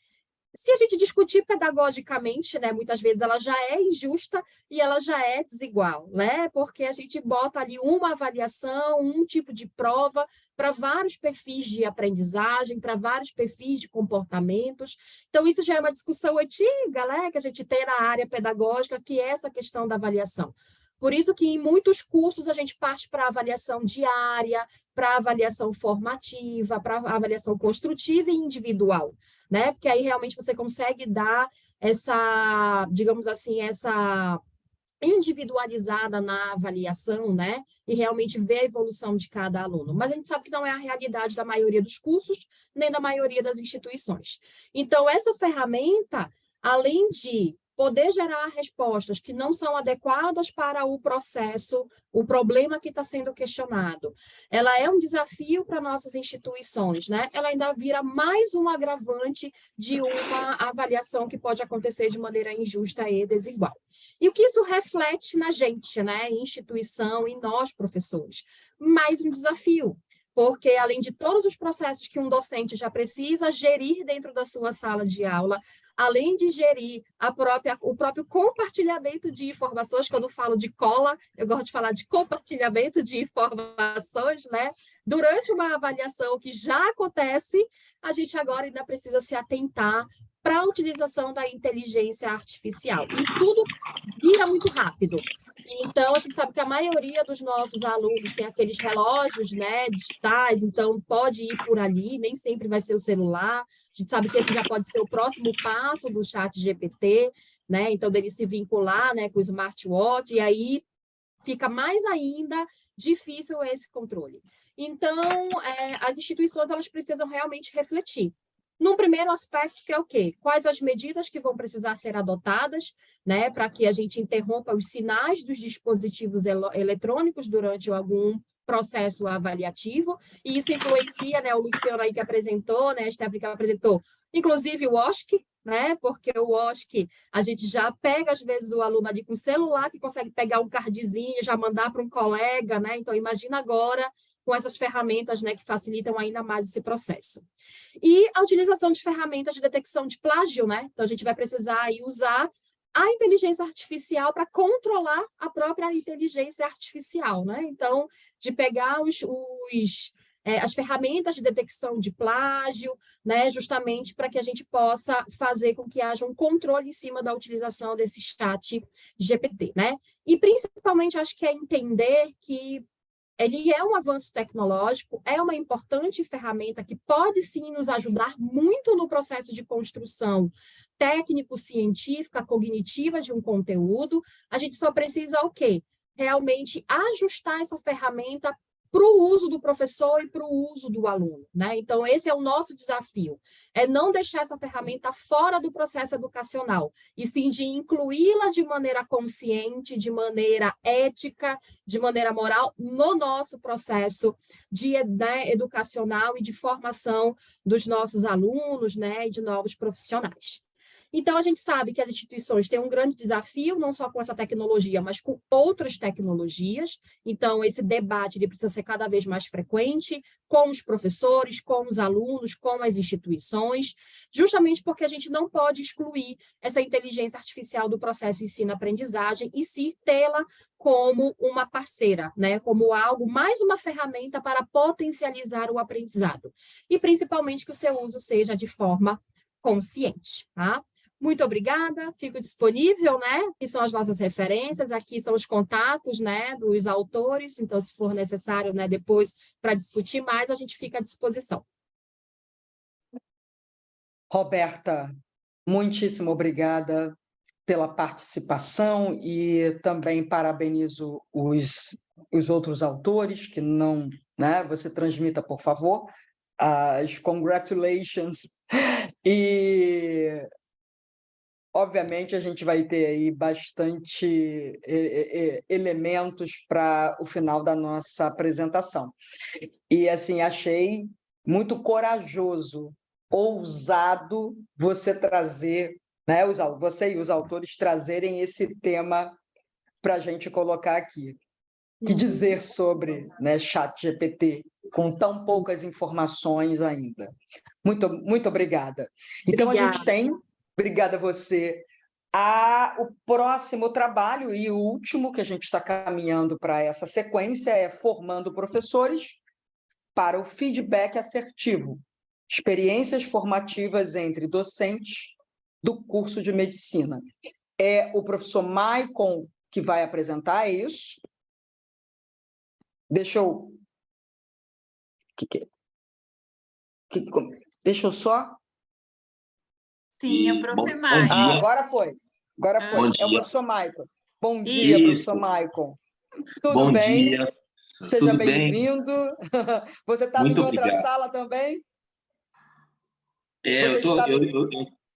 se a gente discutir pedagogicamente, né, muitas vezes ela já é injusta e ela já é desigual, né? Porque a gente bota ali uma avaliação, um tipo de prova para vários perfis de aprendizagem, para vários perfis de comportamentos. Então, isso já é uma discussão antiga, né, que a gente tem na área pedagógica, que é essa questão da avaliação. Por isso que em muitos cursos a gente parte para avaliação diária, para avaliação formativa, para avaliação construtiva e individual, né? Porque aí realmente você consegue dar essa, digamos assim, essa individualizada na avaliação, né? E realmente ver a evolução de cada aluno. Mas a gente sabe que não é a realidade da maioria dos cursos, nem da maioria das instituições. Então, essa ferramenta, além de poder gerar respostas que não são adequadas para o processo, o problema que está sendo questionado, ela é um desafio para nossas instituições, né? Ela ainda vira mais um agravante de uma avaliação que pode acontecer de maneira injusta e desigual. E o que isso reflete na gente, né? Instituição e nós, professores? Mais um desafio. Porque, além de todos os processos que um docente já precisa gerir dentro da sua sala de aula, além de gerir o próprio compartilhamento de informações, quando eu falo de cola, eu gosto de falar de compartilhamento de informações, né? Durante uma avaliação que já acontece, a gente agora ainda precisa se atentar para a utilização da inteligência artificial. E tudo vira muito rápido. Então, a gente sabe que a maioria dos nossos alunos tem aqueles relógios, né, digitais, então pode ir por ali, nem sempre vai ser o celular. A gente sabe que esse já pode ser o próximo passo do chat GPT, né, então dele se vincular, né, com o smartwatch, e aí fica mais ainda difícil esse controle. Então, as instituições elas precisam realmente refletir. Num primeiro aspecto, que é o quê? Quais as medidas que vão precisar ser adotadas, né, para que a gente interrompa os sinais dos dispositivos eletrônicos durante algum processo avaliativo, e isso influencia, né, o Luciano aí que apresentou, né, a Stephanie que apresentou, inclusive o OSCE, né, porque o OSCE, a gente já pega, às vezes, o aluno ali com celular, que consegue pegar um cardzinho, já mandar para um colega, né, então imagina agora com essas ferramentas, né, que facilitam ainda mais esse processo. E a utilização de ferramentas de detecção de plágio, né? Então, a gente vai precisar aí usar a inteligência artificial para controlar a própria inteligência artificial, né? Então, de pegar as ferramentas de detecção de plágio, né? Justamente para que a gente possa fazer com que haja um controle em cima da utilização desse chat GPT, né? E, principalmente, acho que é entender que ele é um avanço tecnológico, é uma importante ferramenta que pode sim nos ajudar muito no processo de construção técnico-científica, cognitiva de um conteúdo. A gente só precisa o quê? Realmente ajustar essa ferramenta para o uso do professor e para o uso do aluno, né? Então, esse é o nosso desafio, é não deixar essa ferramenta fora do processo educacional, e sim de incluí-la de maneira consciente, de maneira ética, de maneira moral, no nosso processo né, educacional e de formação dos nossos alunos, né, e de novos profissionais. Então, a gente sabe que as instituições têm um grande desafio, não só com essa tecnologia, mas com outras tecnologias. Então, esse debate ele precisa ser cada vez mais frequente com os professores, com os alunos, com as instituições, justamente porque a gente não pode excluir essa inteligência artificial do processo ensino-aprendizagem e sim tê-la como uma parceira, né? Como algo, mais uma ferramenta para potencializar o aprendizado. E, principalmente, que o seu uso seja de forma consciente, tá? Muito obrigada, fico disponível, né? Aqui são as nossas referências, aqui são os contatos, né, dos autores, então, se for necessário, né, depois, para discutir mais, a gente fica à disposição. Roberta, muitíssimo obrigada pela participação e também parabenizo os outros autores, que não, né, você transmita, por favor, as congratulations. E obviamente, a gente vai ter aí bastante elementos para o final da nossa apresentação. E, assim, achei muito corajoso, ousado você trazer, né, você e os autores trazerem esse tema para a gente colocar aqui. Que dizer sobre, né, ChatGPT, com tão poucas informações ainda. Muito, muito obrigada. Então, Obrigada. a gente tem... Obrigada a você. O próximo trabalho e o último que a gente está caminhando para essa sequência é Formando Professores para o Feedback Assertivo, experiências formativas entre docentes do curso de Medicina. É o professor Maicon que vai apresentar isso. Deixa eu... Deixa eu só... Sim, é o prof. Bom Maicon. dia. Agora foi. Agora foi. Bom É o dia. professor Maicon. Bom dia, Isso. professor Maicon. Tudo Bom bem? dia. Seja Tudo bem? bem-vindo. Você estava em Muito outra obrigado. sala também? Eu Você tô, estava-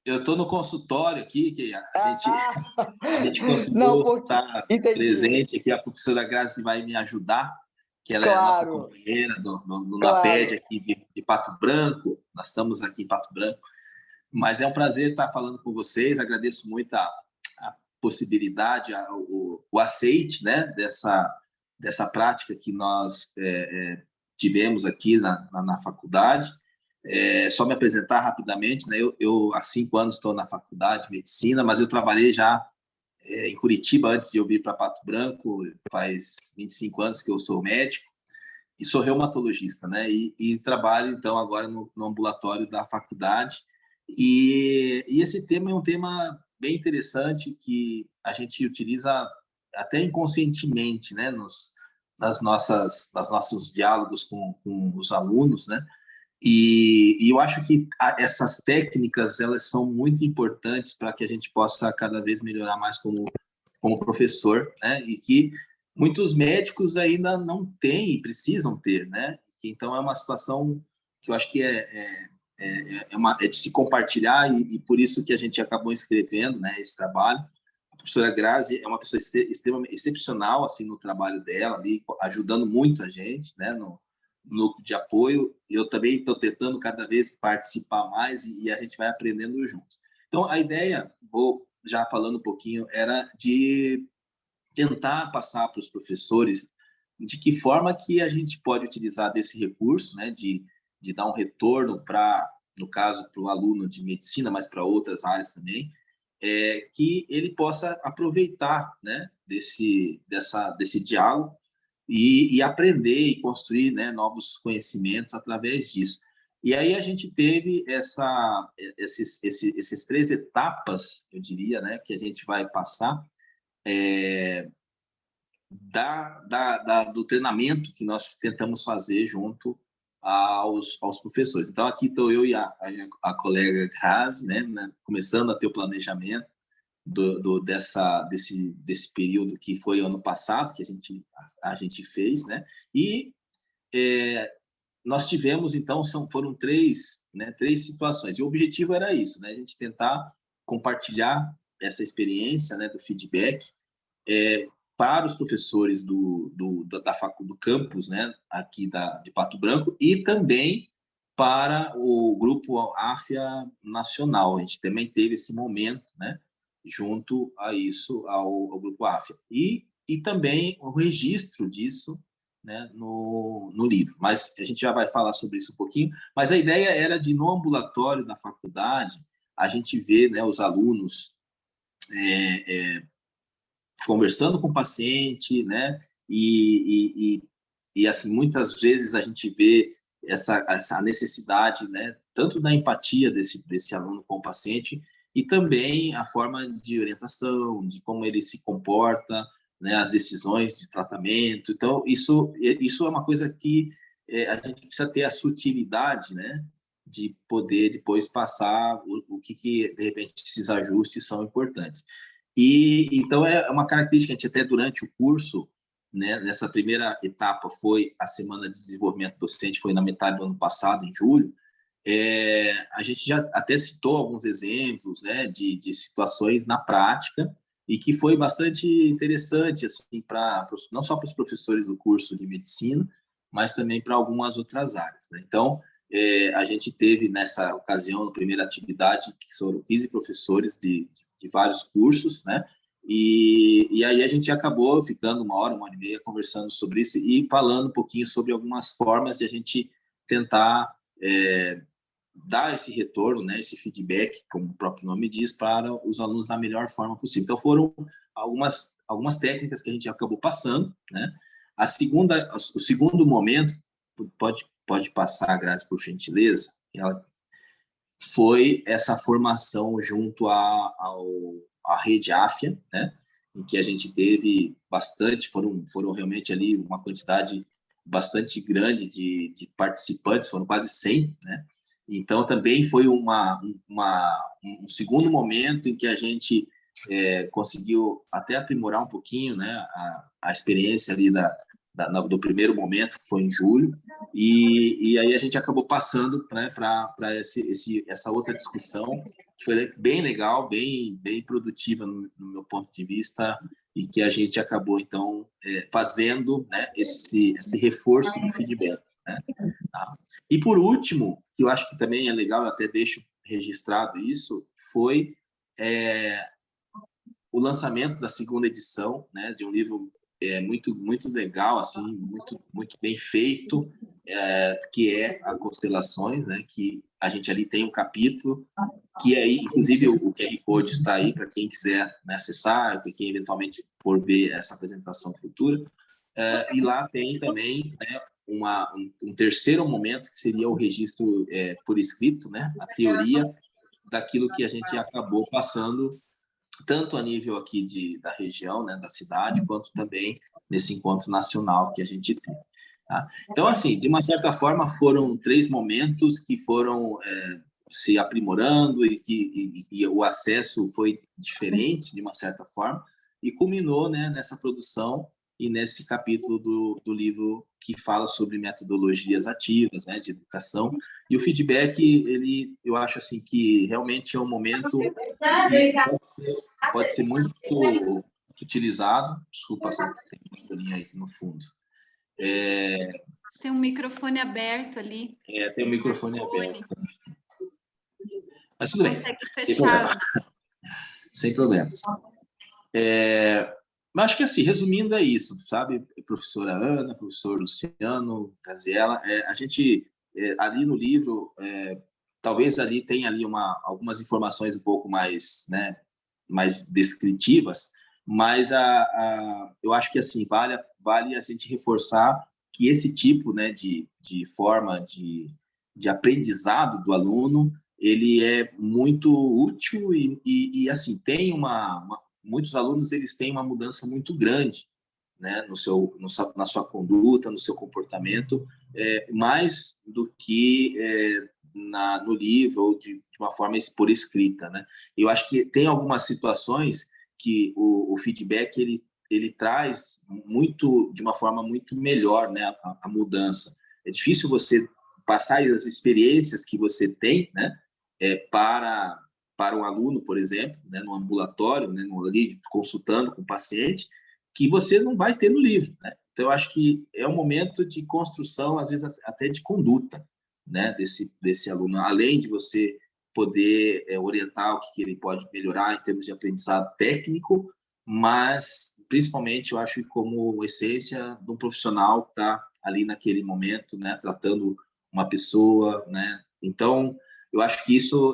eu tô no consultório aqui, que a gente conseguiu Não, porque... estar Entendi. presente aqui. A professora Grazi vai me ajudar, que ela é a Claro. nossa companheira do Claro. NAPED aqui de Pato Branco. Nós estamos aqui em Pato Branco. Mas é um prazer estar falando com vocês. Agradeço muito a possibilidade, o aceite, né, dessa prática que nós tivemos aqui na faculdade. Só me apresentar rapidamente, né? Eu há 5 anos estou na faculdade de medicina, mas eu trabalhei já em Curitiba antes de eu vir para Pato Branco. Faz 25 anos que eu sou médico e sou reumatologista, né? E trabalho então agora no ambulatório da faculdade. E esse tema é um tema bem interessante que a gente utiliza até inconscientemente, né, nas nossos diálogos com os alunos, né? E eu acho que essas técnicas, elas são muito importantes para que a gente possa cada vez melhorar mais como professor, né? E que muitos médicos ainda não têm e precisam ter, né? Então, é uma situação que eu acho que é de se compartilhar, e por isso que a gente acabou escrevendo, né, esse trabalho. A professora Grazi é uma pessoa extremamente excepcional, assim, no trabalho dela, ali, ajudando muito a gente, né, no núcleo de apoio. Eu também estou tentando cada vez participar mais, e a gente vai aprendendo juntos. Então, a ideia, vou já falando um pouquinho, era de tentar passar para os professores de que forma que a gente pode utilizar desse recurso, né, de dar um retorno para, no caso, para o aluno de medicina, mas para outras áreas também, que ele possa aproveitar, né, desse diálogo e aprender e construir, né, novos conhecimentos através disso. E aí a gente teve esses 3 etapas, eu diria, né, que a gente vai passar, do treinamento que nós tentamos fazer junto aos professores. Então, aqui estou eu e a colega Grazi, né, começando a ter o planejamento desse período que foi ano passado, que a gente fez, né? E nós tivemos, então, foram 3 situações. E o objetivo era isso, né? A gente tentar compartilhar essa experiência, né, do feedback, para os professores do campus, né, aqui de Pato Branco, e também para o grupo AFIA Nacional. A gente também teve esse momento, né, junto a isso, ao grupo AFIA. E também o registro disso, né, no livro. Mas a gente já vai falar sobre isso um pouquinho. Mas a ideia era de, no ambulatório da faculdade, a gente ver, né, os alunos conversando com o paciente, né? E assim, muitas vezes a gente vê essa necessidade, né? Tanto da empatia desse aluno com o paciente, e também a forma de orientação, de como ele se comporta, né? As decisões de tratamento. Então, isso é uma coisa que a gente precisa ter a sutilidade, né? De poder depois passar o que de repente esses ajustes são importantes. E então é uma característica, a gente até durante o curso, né, nessa primeira etapa foi a Semana de Desenvolvimento Docente, foi na metade do ano passado, em julho, a gente já até citou alguns exemplos, né, de situações na prática, e que foi bastante interessante, assim, não só para os professores do curso de medicina, mas também para algumas outras áreas, né? Então, a gente teve nessa ocasião, na primeira atividade, que foram 15 professores de vários cursos, né? E aí a gente acabou ficando 1 hora e meia conversando sobre isso e falando um pouquinho sobre algumas formas de a gente tentar dar esse retorno, né? Esse feedback, como o próprio nome diz, para os alunos da melhor forma possível. Então, foram algumas técnicas que a gente acabou passando, né? O segundo momento, pode passar, Grazi, por gentileza, foi essa formação junto à rede AFIA, né, em que a gente teve bastante, foram realmente ali uma quantidade bastante grande de participantes, foram quase 100, né? Então, também foi um segundo momento em que a gente conseguiu até aprimorar um pouquinho, né, a experiência ali do primeiro momento, que foi em julho, e aí a gente acabou passando, né, para essa outra discussão, que foi bem legal, bem produtiva no meu ponto de vista, e que a gente acabou, então, fazendo, né, esse reforço do feedback, né? Tá? E, por último, que eu acho que também é legal, eu até deixo registrado isso, foi o lançamento da segunda edição, né, de um livro muito legal, assim, muito bem feito, que é a Constelações, né, que a gente ali tem um capítulo, que aí, inclusive, o QR Code está aí para quem quiser, né, acessar, para quem eventualmente for ver essa apresentação futura, e lá tem também, né, um terceiro momento, que seria o registro por escrito, né, a teoria daquilo que a gente acabou passando tanto a nível aqui da região, né, da cidade, quanto também nesse encontro nacional que a gente tem. Tá? Então, assim, de uma certa forma, foram 3 momentos que foram se aprimorando e o acesso foi diferente, de uma certa forma, e culminou, né, nessa produção e nesse capítulo do livro que fala sobre metodologias ativas, né, de educação. E o feedback, eu acho assim que realmente é um momento que pode ser muito utilizado. Desculpa, só tem uma bolinha aí no fundo. Tem um microfone aberto ali. Tem um microfone aberto. Mas tudo bem. Consegue fechar. Sem problemas. Mas acho que, assim, resumindo, é isso, sabe? Professora Ana, professor Luciano, Graziela, a gente, ali no livro, talvez ali tenha ali algumas informações um pouco mais, né, mais descritivas, mas eu acho que, assim, vale a gente reforçar que esse tipo, né, de forma de aprendizado do aluno, ele é muito útil e assim, tem muitos alunos eles têm uma mudança muito grande, né, na sua conduta, no seu comportamento, mais do que no livro ou de uma forma por escrita, né? Eu acho que tem algumas situações que o feedback ele traz de uma forma muito melhor, né, a mudança. É difícil você passar as experiências que você tem, né, para um aluno, por exemplo, né, no ambulatório, né, ali consultando com o paciente, que você não vai ter no livro, né? Então, eu acho que é um momento de construção, às vezes até de conduta, né, desse aluno, além de você poder orientar o que ele pode melhorar em termos de aprendizado técnico, mas, principalmente, eu acho que como essência de um profissional que está ali naquele momento, né, tratando uma pessoa, né? Então, eu acho que isso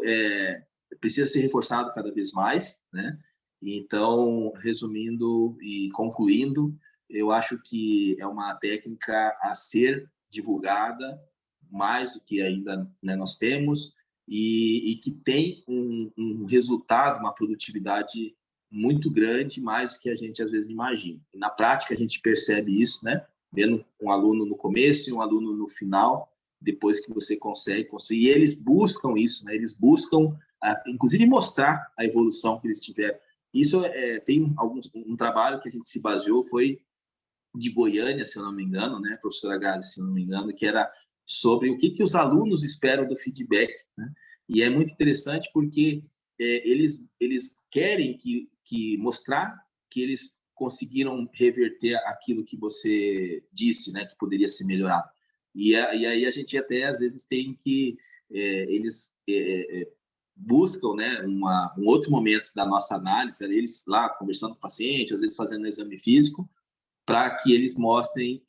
precisa ser reforçado cada vez mais, né? Então, resumindo e concluindo, eu acho que é uma técnica a ser divulgada mais do que ainda, né, nós temos e que tem um resultado, uma produtividade muito grande, mais do que a gente às vezes imagina. E na prática, a gente percebe isso, né? Vendo um aluno no começo e um aluno no final, depois que você consegue construir. E eles buscam isso, né? Eles buscam, inclusive, mostrar a evolução que eles tiveram. Isso tem um trabalho que a gente se baseou, foi de Goiânia, se eu não me engano, né? Professora Grazi, se eu não me engano, que era sobre o que os alunos esperam do feedback, né? E é muito interessante porque eles querem que mostrar que eles conseguiram reverter aquilo que você disse, né? Que poderia ser melhorado. E aí a gente até, às vezes, tem que... eles buscam, né, um outro momento da nossa análise, eles lá conversando com o paciente, às vezes fazendo um exame físico, para que eles mostrem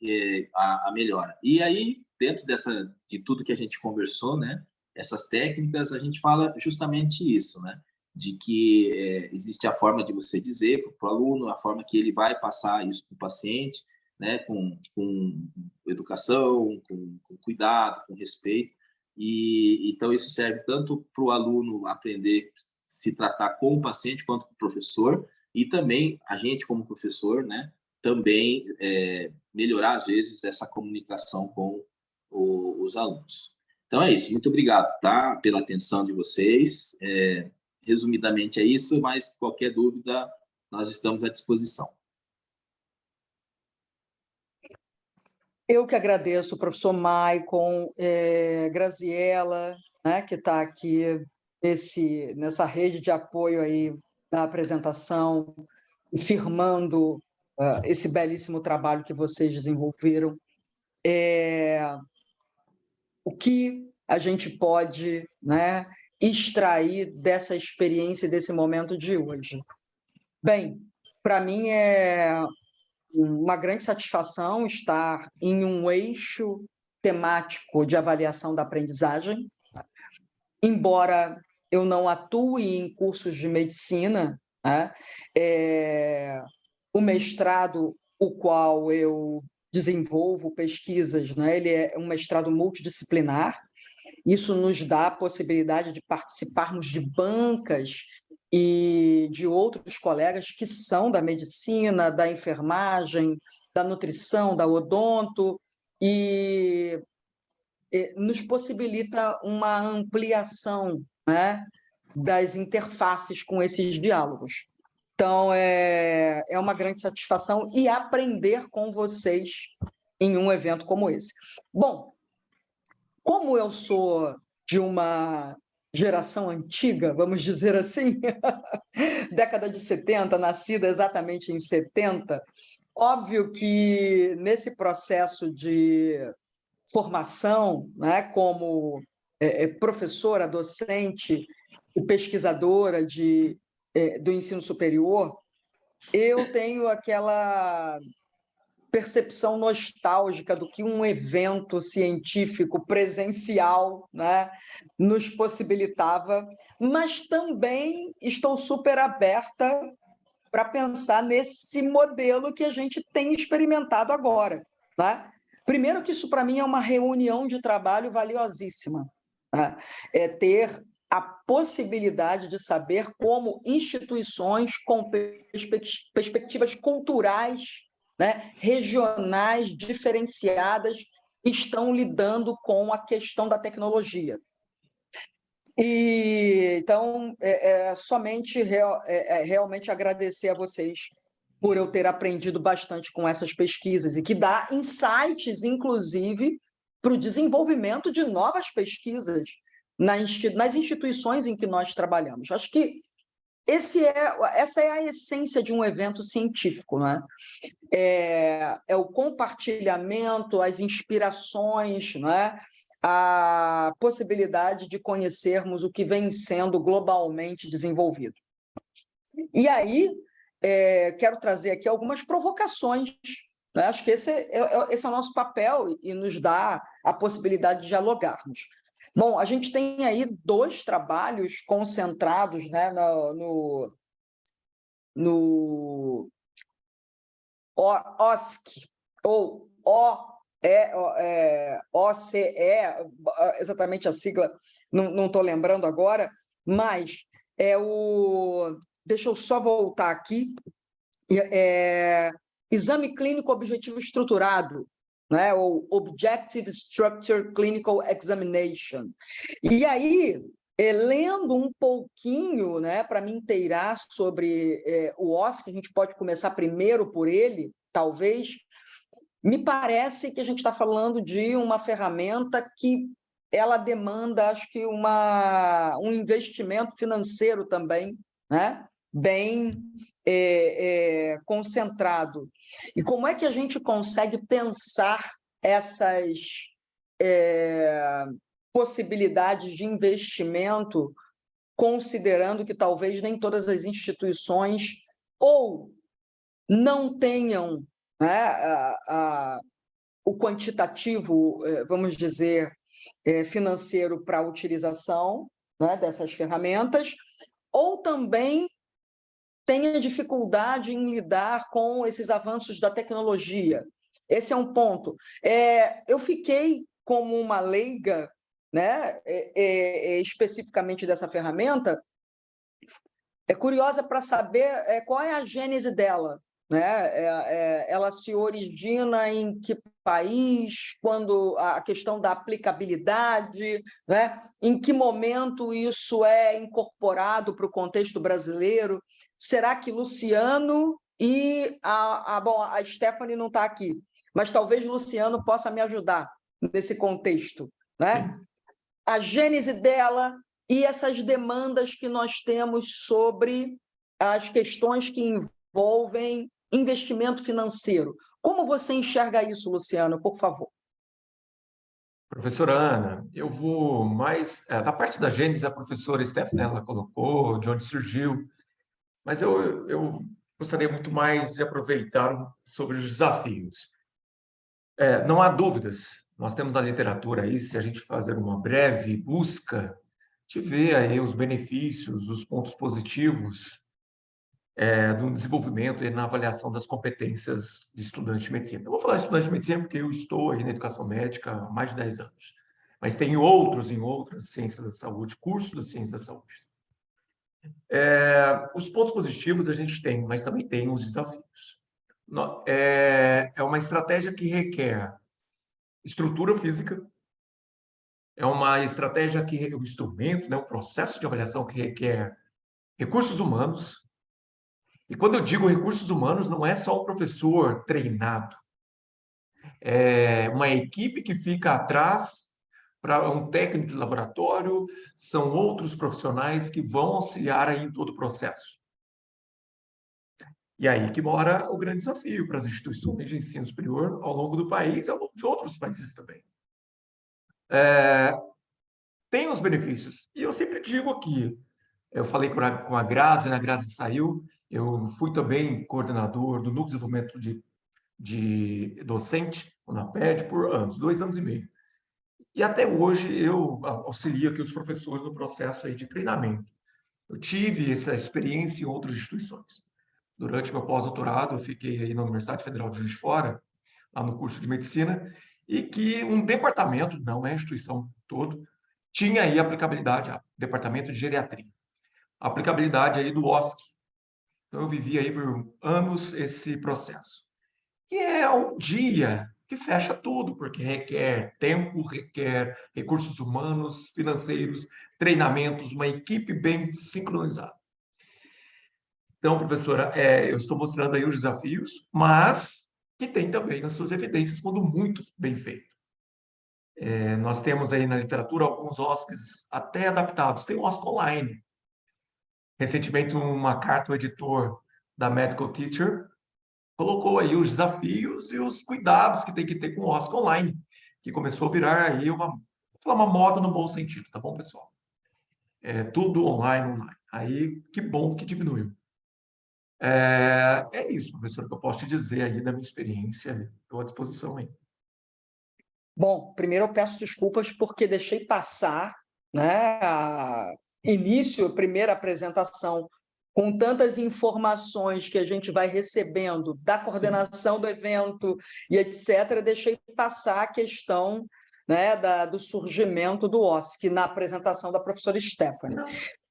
a melhora. E aí, dentro de tudo que a gente conversou, né, essas técnicas, a gente fala justamente isso, né, de que existe a forma de você dizer para o aluno, a forma que ele vai passar isso para o paciente, né, com educação, com cuidado, com respeito. E então isso serve tanto para o aluno aprender a se tratar com o paciente quanto com o professor, e também a gente como professor, né, também melhorar às vezes essa comunicação com os alunos. Então é isso, muito obrigado, tá, pela atenção de vocês. Resumidamente é isso, mas qualquer dúvida nós estamos à disposição. Eu que agradeço, professor Maicon, Graziela, né, que está aqui nessa rede de apoio aí da apresentação, firmando esse belíssimo trabalho que vocês desenvolveram. O que a gente pode, né, extrair dessa experiência e desse momento de hoje? Bem, para mim é uma grande satisfação estar em um eixo temático de avaliação da aprendizagem. Embora eu não atue em cursos de medicina, né, o mestrado, o qual eu desenvolvo pesquisas, né, ele é um mestrado multidisciplinar. Isso nos dá a possibilidade de participarmos de bancas e de outros colegas que são da medicina, da enfermagem, da nutrição, da odonto, e nos possibilita uma ampliação, né, das interfaces com esses diálogos. Então, é uma grande satisfação e aprender com vocês em um evento como esse. Bom, como eu sou de uma geração antiga, vamos dizer assim, década de 70, nascida exatamente em 70, óbvio que nesse processo de formação, né, como professora, docente e pesquisadora do ensino superior, eu tenho aquela percepção nostálgica do que um evento científico presencial, né, nos possibilitava, mas também estou super aberta para pensar nesse modelo que a gente tem experimentado agora, né? Primeiro que isso, para mim, é uma reunião de trabalho valiosíssima, né? É ter a possibilidade de saber como instituições com perspectivas culturais, né, regionais, diferenciadas, estão lidando com a questão da tecnologia. E, então, somente realmente agradecer a vocês por eu ter aprendido bastante com essas pesquisas e que dá insights, inclusive, para o desenvolvimento de novas pesquisas nas instituições em que nós trabalhamos. Acho que essa é a essência de um evento científico, né? É o compartilhamento, as inspirações, né? A possibilidade de conhecermos o que vem sendo globalmente desenvolvido. E aí, quero trazer aqui algumas provocações, né? Acho que esse é o nosso papel e nos dá a possibilidade de dialogarmos. Bom, a gente tem aí 2 trabalhos concentrados, né, no OSCE, ou OCE, exatamente a sigla, não estou lembrando agora, mas deixa eu só voltar aqui, Exame Clínico Objetivo Estruturado, né, ou Objective Structure Clinical Examination. E aí, lendo um pouquinho, né, para me inteirar sobre o OSCE, a gente pode começar primeiro por ele, talvez. Me parece que a gente está falando de uma ferramenta que ela demanda, acho que, um investimento financeiro também, né, bem concentrado. E como é que a gente consegue pensar essas possibilidades de investimento, considerando que talvez nem todas as instituições ou não tenham, né, o quantitativo, vamos dizer, financeiro para a utilização, né, dessas ferramentas, ou também tenha dificuldade em lidar com esses avanços da tecnologia. Esse é um ponto. Eu fiquei como uma leiga, né, especificamente dessa ferramenta, curiosa para saber qual é a gênese dela, né? Ela se origina em que país, quando a questão da aplicabilidade, né? Em que momento isso é incorporado para o contexto brasileiro? Será que Luciano e a Stephanie não está aqui, mas talvez Luciano possa me ajudar nesse contexto, né? A gênese dela e essas demandas que nós temos sobre as questões que envolvem investimento financeiro. Como você enxerga isso, Luciano, por favor? Professora Ana, eu vou mais... da parte da gênese, a professora Stephanie, ela colocou de onde surgiu, mas eu gostaria muito mais de aproveitar sobre os desafios. Não há dúvidas, nós temos na literatura aí, se a gente fazer uma breve busca, de ver aí os benefícios, os pontos positivos do desenvolvimento e na avaliação das competências de estudante de medicina. Eu vou falar de estudante de medicina porque eu estou aí na educação médica há mais de 10 anos, mas tem outros em outras ciências da saúde, cursos da ciência da saúde. Os pontos positivos a gente tem, mas também tem os desafios. É uma estratégia que requer estrutura física, é uma estratégia que o instrumento, né, o processo de avaliação que requer recursos humanos. E quando eu digo recursos humanos, não é só o professor treinado, é uma equipe que fica atrás para um técnico de laboratório, são outros profissionais que vão auxiliar aí em todo o processo. E aí que mora o grande desafio para as instituições de ensino superior ao longo do país e ao longo de outros países também. Tem os benefícios. E eu sempre digo aqui, eu falei com a Grazi, né? A Grazi saiu, eu fui também coordenador do Núcleo de Desenvolvimento de Docente, o NAPED, por anos, 2 anos e meio. E até hoje eu auxilio aqui os professores no processo aí de treinamento. Eu tive essa experiência em outras instituições. Durante meu pós-doutorado, eu fiquei aí na Universidade Federal de Juiz de Fora, lá no curso de medicina, e que um departamento, não é a instituição todo, tinha aí aplicabilidade, departamento de geriatria, a aplicabilidade aí do OSC. Então, eu vivi aí por anos esse processo. E é um dia que fecha tudo, porque requer tempo, requer recursos humanos, financeiros, treinamentos, uma equipe bem sincronizada. Então, professora, eu estou mostrando aí os desafios, mas que tem também as suas evidências quando muito bem feito. Nós temos aí na literatura alguns OSCs até adaptados. Tem o OSC online. Recentemente, uma carta ao editor da Medical Teacher colocou aí os desafios e os cuidados que tem que ter com o OSC online, que começou a virar aí uma moda no bom sentido, tá bom, pessoal? Tudo online. Aí, que bom que diminuiu. É isso, professor, que eu posso te dizer aí da minha experiência. Estou à disposição aí. Bom, primeiro eu peço desculpas porque deixei passar, né, a primeira apresentação, com tantas informações que a gente vai recebendo da coordenação do evento e etc., deixei passar a questão, né, do surgimento do OSC na apresentação da professora Stephanie.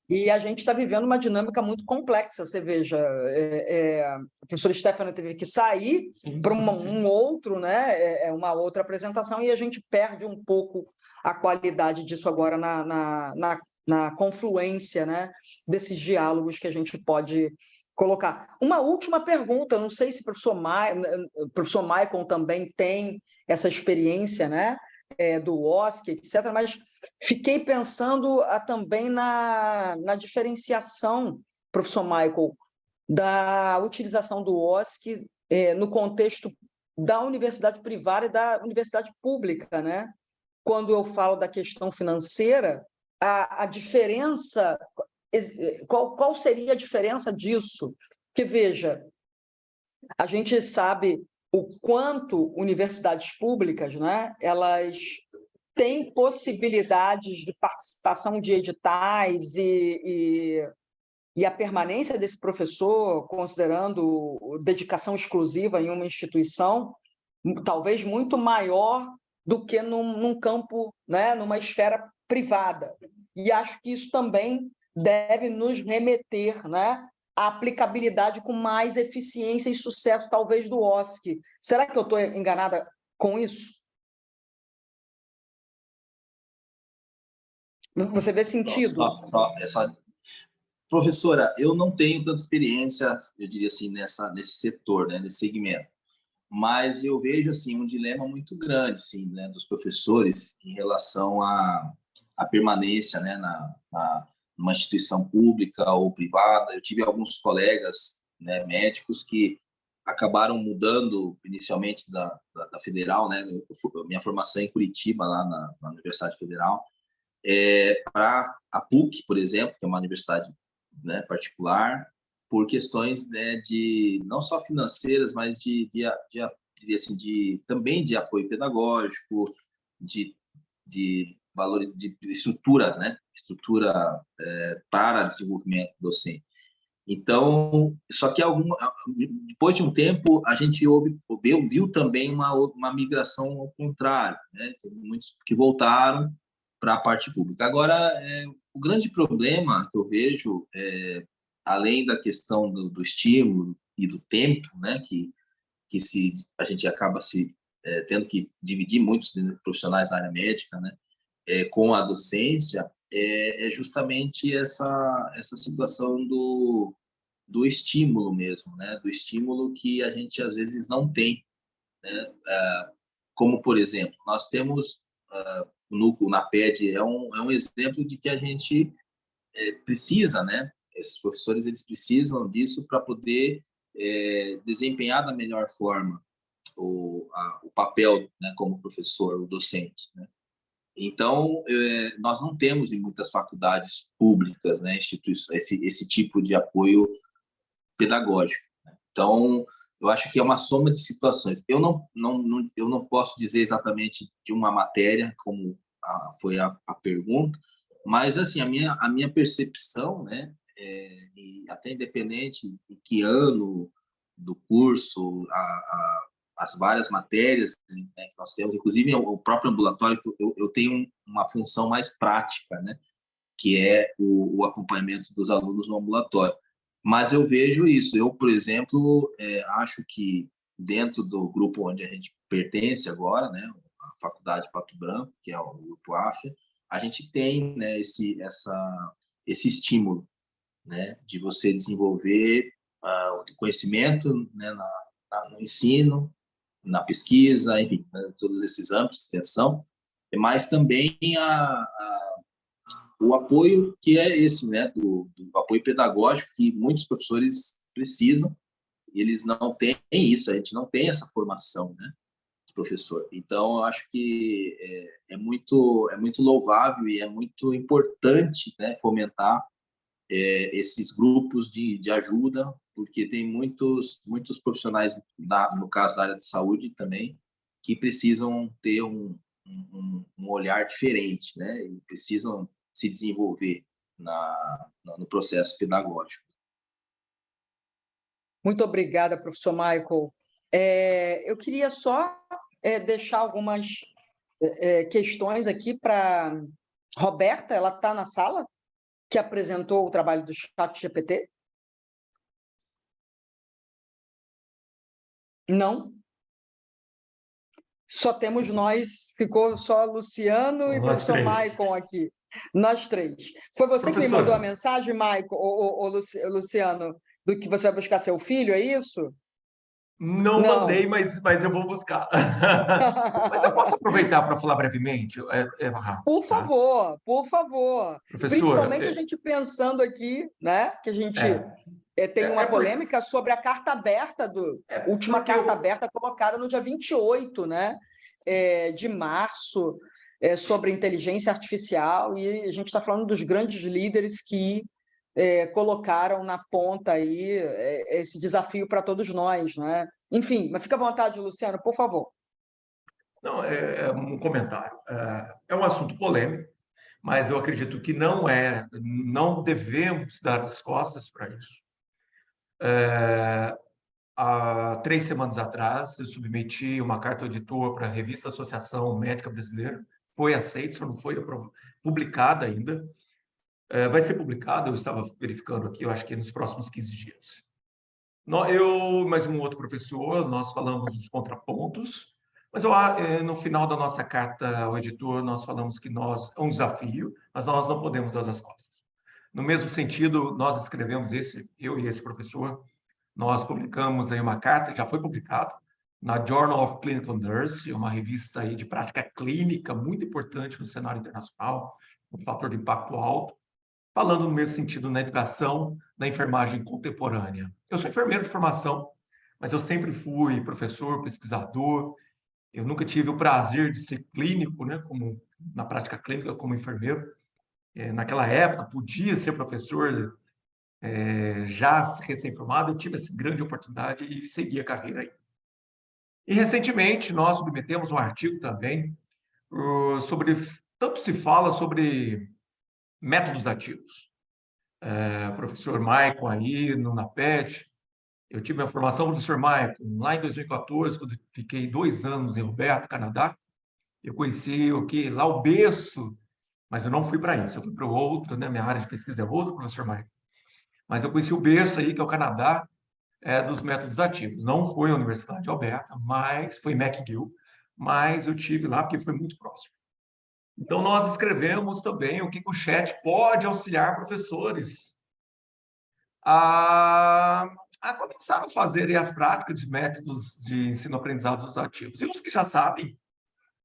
E a gente está vivendo uma dinâmica muito complexa. Você veja, a professora Stephanie teve que sair para um outro, né, uma outra apresentação, e a gente perde um pouco a qualidade disso agora na confluência, né, desses diálogos que a gente pode colocar. Uma última pergunta, não sei se o professor Michael também tem essa experiência, né, do OSC, etc., mas fiquei pensando também na diferenciação, professor Michael, da utilização do OSC no contexto da universidade privada e da universidade pública, né? Quando eu falo da questão financeira, a diferença, qual seria a diferença disso? Porque, veja, a gente sabe o quanto universidades públicas, né, elas têm possibilidades de participação de editais e a permanência desse professor, considerando dedicação exclusiva em uma instituição, talvez muito maior do que num campo, né, numa esfera privada. E acho que isso também deve nos remeter, né, à aplicabilidade com mais eficiência e sucesso, talvez, do OSC. Será que eu estou enganada com isso? Você vê sentido? Professora, eu não tenho tanta experiência, eu diria assim, nesse setor, né, nesse segmento. Mas eu vejo assim um dilema muito grande, sim, né, dos professores em relação à permanência, né, numa instituição pública ou privada. Eu tive alguns colegas, né, médicos que acabaram mudando inicialmente da Federal, né, minha formação em Curitiba, lá na Universidade Federal, para a PUC, por exemplo, que é uma universidade, né, particular, por questões, né, de não só financeiras, mas diria assim, também de apoio pedagógico, de valor, de estrutura, né, para desenvolvimento docente. Então, só que depois de um tempo a gente viu também uma migração ao contrário, né, muitos que voltaram para a parte pública. Agora, o grande problema que eu vejo, além da questão do estímulo e do tempo, né, que a gente acaba tendo que dividir muitos profissionais na área médica, né, com a docência, é justamente essa situação do estímulo mesmo, né, do estímulo que a gente às vezes não tem, né, como, por exemplo, nós temos o núcleo NAPED, é um exemplo de que a gente precisa, né, esses professores eles precisam disso para poder desempenhar da melhor forma o papel, né, como professor, o docente, né? Então, nós não temos em muitas faculdades públicas, né, instituições, esse tipo de apoio pedagógico, né? Então, eu acho que é uma soma de situações. Eu não posso dizer exatamente de uma matéria, como foi a pergunta, mas assim, a minha percepção, né, e até independente de que ano do curso, as várias matérias, né, que nós temos, inclusive o próprio ambulatório, eu tenho uma função mais prática, né, que é o acompanhamento dos alunos no ambulatório. Mas eu vejo isso. Eu, por exemplo, acho que dentro do grupo onde a gente pertence agora, né, a Faculdade Pato Branco, que é o grupo AFIA, a gente tem, né, esse estímulo, né, de você desenvolver o conhecimento, né, no ensino, na pesquisa, enfim, né, todos esses âmbitos de extensão, mas também o apoio que é esse, né, do apoio pedagógico que muitos professores precisam, e eles não têm isso, a gente não tem essa formação, né, de professor. Então, eu acho que é muito louvável e é muito importante, né, fomentar esses grupos de ajuda, porque tem muitos profissionais, no caso da área de saúde também, que precisam ter um olhar diferente, né, e precisam se desenvolver no processo pedagógico. Muito obrigada, professor Michael. Eu queria só deixar algumas questões aqui para Roberta, ela está na sala, que apresentou o trabalho do ChatGPT? Não? Só temos nós, ficou só Luciano e professor Michael aqui. Nós três. Foi você que me mandou a mensagem, Michael, ou Luciano, do que você vai buscar seu filho, é isso? Não mandei, mas eu vou buscar. Mas eu posso aproveitar para falar brevemente? Rápido, por favor, tá? Por favor. Professor, principalmente a gente pensando aqui, né, que a gente tem uma polêmica sobre a carta aberta, última carta aberta colocada no dia 28, né, de março, sobre inteligência artificial, e a gente está falando dos grandes líderes que colocaram na ponta aí esse desafio para todos nós, né? Enfim, mas fica à vontade, Luciano, por favor. Não, um comentário. É um assunto polêmico, mas eu acredito que não devemos dar as costas para isso. Há 3 semanas atrás, eu submeti uma carta auditor para a revista Associação Médica Brasileira, foi aceita, só não foi publicada ainda. Vai ser publicado, eu estava verificando aqui, eu acho que nos próximos 15 dias. Eu e mais um outro professor, nós falamos dos contrapontos, mas no final da nossa carta ao editor, nós falamos que é um desafio, mas nós não podemos dar as costas. No mesmo sentido, nós escrevemos eu e esse professor, nós publicamos aí uma carta, já foi publicado, na Journal of Clinical Nursing, uma revista aí de prática clínica muito importante no cenário internacional, um fator de impacto alto, falando no mesmo sentido na educação, na enfermagem contemporânea. Eu sou enfermeiro de formação, mas eu sempre fui professor, pesquisador. Eu nunca tive o prazer de ser clínico, né, como na prática clínica, como enfermeiro. Naquela época, podia ser professor, já recém-formado, eu tive essa grande oportunidade e segui a carreira aí. E, recentemente, nós submetemos um artigo também tanto se fala sobre métodos ativos. Professor Michael aí, no NAPED, eu tive a formação do professor Michael lá em 2014, quando fiquei 2 anos em Alberta, Canadá. Eu conheci lá o berço mas eu não fui para isso, eu fui para outra, né? Minha área de pesquisa é outra, professor Maicon. Mas eu conheci o berço aí, que é o Canadá, dos métodos ativos. Não foi a Universidade de Alberta, mas foi McGill, mas eu tive lá porque foi muito próximo. Então, nós escrevemos também o que o chat pode auxiliar professores a começar a fazer as práticas de métodos de ensino-aprendizado ativos. E os que já sabem,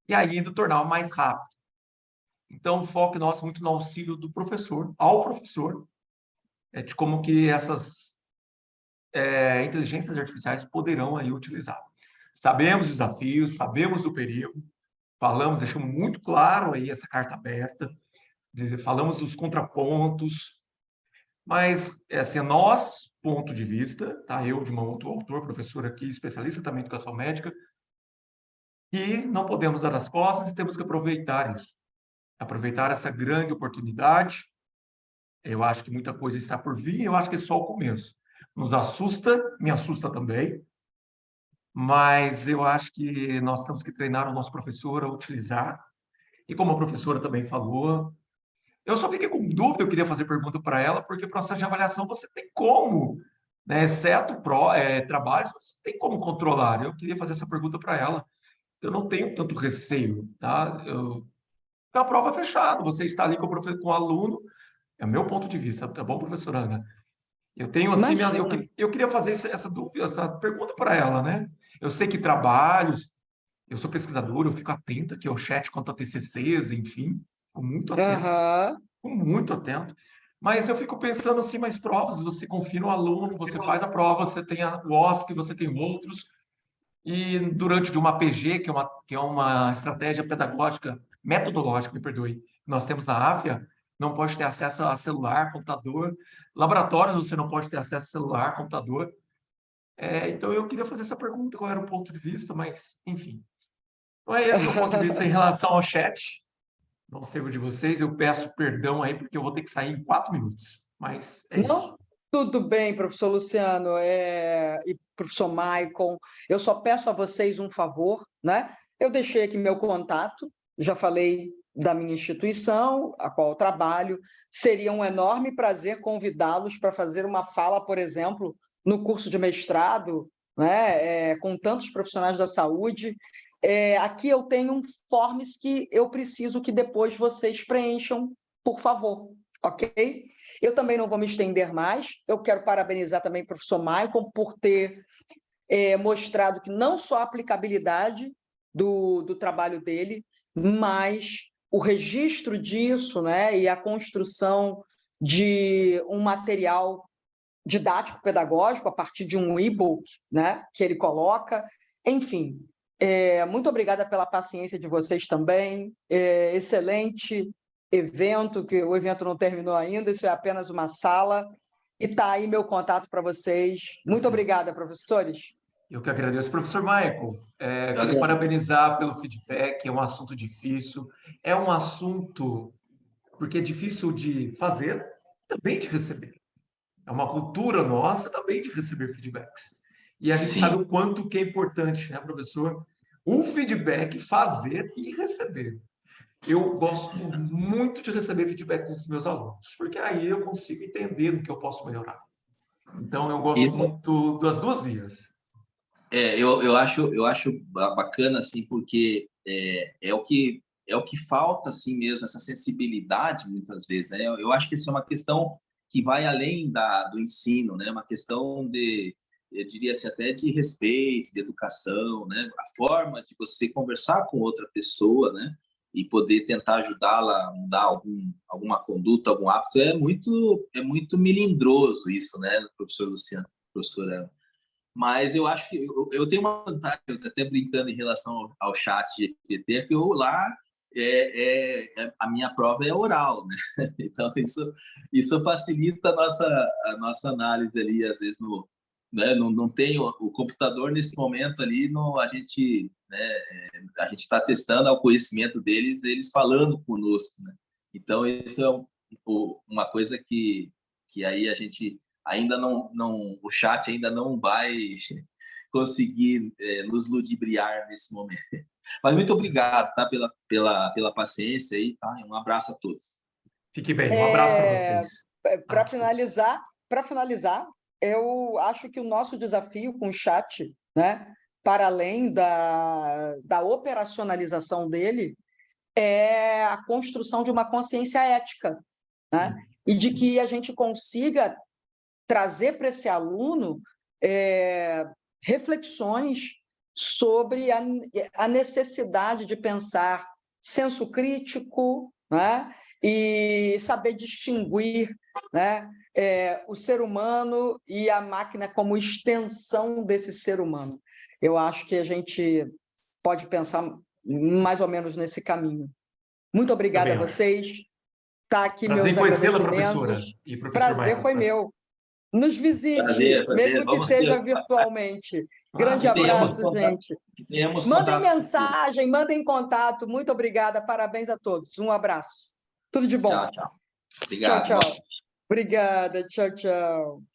e ainda tornar mais rápido. Então, o foco nosso muito no auxílio do professor, ao professor, de como que essas inteligências artificiais poderão aí utilizar. Sabemos dos desafios, sabemos do perigo, falamos, deixamos muito claro aí essa carta aberta, falamos dos contrapontos, mas, assim, nosso ponto de vista, tá? Eu, de um outro autor, professor aqui, especialista também em educação médica, e não podemos dar as costas e temos que aproveitar isso. Aproveitar essa grande oportunidade. Eu acho que muita coisa está por vir, eu acho que é só o começo. Nos assusta, me assusta também, mas eu acho que nós temos que treinar o nosso professor a utilizar. E como a professora também falou, eu só fiquei com dúvida, eu queria fazer pergunta para ela, porque o processo de avaliação você tem como, né, exceto trabalhos, você tem como controlar. Eu queria fazer essa pergunta para ela. Eu não tenho tanto receio, tá? A prova é fechada, você está ali com o aluno, é o meu ponto de vista, tá bom, professora Ana? Eu tenho assim, Imagina. eu queria fazer essa dúvida, essa pergunta para ela, né? Eu sei que trabalhos, eu sou pesquisador, eu fico atento aqui ao chat quanto a TCCs, enfim, Aham. fico muito atento. Mas eu fico pensando assim, mais provas, você confia no aluno, você faz a prova, você tem o OSCE, você tem outros, e durante de uma PG, que é uma estratégia pedagógica, metodológica, me perdoe, que nós temos na AFIA, não pode ter acesso a celular, computador. Laboratórios, você não pode ter acesso a celular, computador. Então, eu queria fazer essa pergunta, qual era o ponto de vista, mas, enfim. Então, é esse o meu ponto de vista em relação ao chat. Não sei o de vocês, eu peço perdão aí, porque eu vou ter que sair em 4 minutos. Mas é isso. Não, tudo bem, professor Luciano, e professor Maicon. Eu só peço a vocês um favor, né? Eu deixei aqui meu contato, já falei da minha instituição, a qual eu trabalho. Seria um enorme prazer convidá-los para fazer uma fala, por exemplo, no curso de mestrado, né? Com tantos profissionais da saúde. Aqui eu tenho um forms que eu preciso que depois vocês preencham, por favor, ok? Eu também não vou me estender mais. Eu quero parabenizar também o professor Maicon por ter mostrado que não só a aplicabilidade do trabalho dele, mas o registro disso, né, e a construção de um material didático-pedagógico a partir de um e-book, né, que ele coloca. Enfim, muito obrigada pela paciência de vocês também. Excelente evento, que o evento não terminou ainda, isso é apenas uma sala. E está aí meu contato para vocês. Muito obrigada, professores. Eu que agradeço. Professor Michael, queria parabenizar pelo feedback, é um assunto difícil, é um assunto porque é difícil de fazer, também de receber. É uma cultura nossa também de receber feedbacks. E a gente sabe o quanto que é importante, né, professor? O feedback, fazer e receber. Eu gosto muito de receber feedback dos meus alunos, porque aí eu consigo entender no que eu posso melhorar. Então, eu gosto muito das duas vias. Eu acho bacana, assim, porque é o que falta, assim mesmo, essa sensibilidade, muitas vezes, né? Eu acho que isso é uma questão que vai além do ensino, né? Uma questão eu diria assim, até de respeito, de educação, né? A forma de você conversar com outra pessoa, né? E poder tentar ajudá-la a mudar alguma conduta, algum hábito, é muito melindroso isso, né, professor Luciano, professora? Mas eu acho que eu tenho uma vantagem, até brincando em relação ao chat GPT, que eu lá a minha prova é oral, né? Então isso facilita a nossa análise ali, às vezes né, não tem o computador nesse momento ali, a gente está testando o conhecimento deles, eles falando conosco, né? Então isso é uma coisa que aí a gente ainda o chat ainda não vai conseguir nos ludibriar nesse momento. Mas muito obrigado, tá? Pela paciência aí, tá? Um abraço a todos. Fique bem, um abraço para vocês. Para finalizar, eu acho que o nosso desafio com o chat, né, para além da operacionalização dele, é a construção de uma consciência ética, né? E de que a gente consiga trazer para esse aluno reflexões sobre a necessidade de pensar senso crítico, né? E saber distinguir, né, o ser humano e a máquina como extensão desse ser humano. Eu acho que a gente pode pensar mais ou menos nesse caminho. Muito obrigada a vocês. Está aqui Prazer meus em conhecê-la, professora. agradecimentos. E professor Prazer Michael. foi meu. Nos visite, Prazer. mesmo que Vamos seja ter. virtualmente. Grande Tenhamos abraço, gente. Tenhamos Mandem contato. mensagem, mandem contato. Muito obrigada, parabéns a todos. Um abraço. Tudo de bom. Tchau, tchau. Obrigado. Tchau, tchau. Obrigada, tchau, tchau.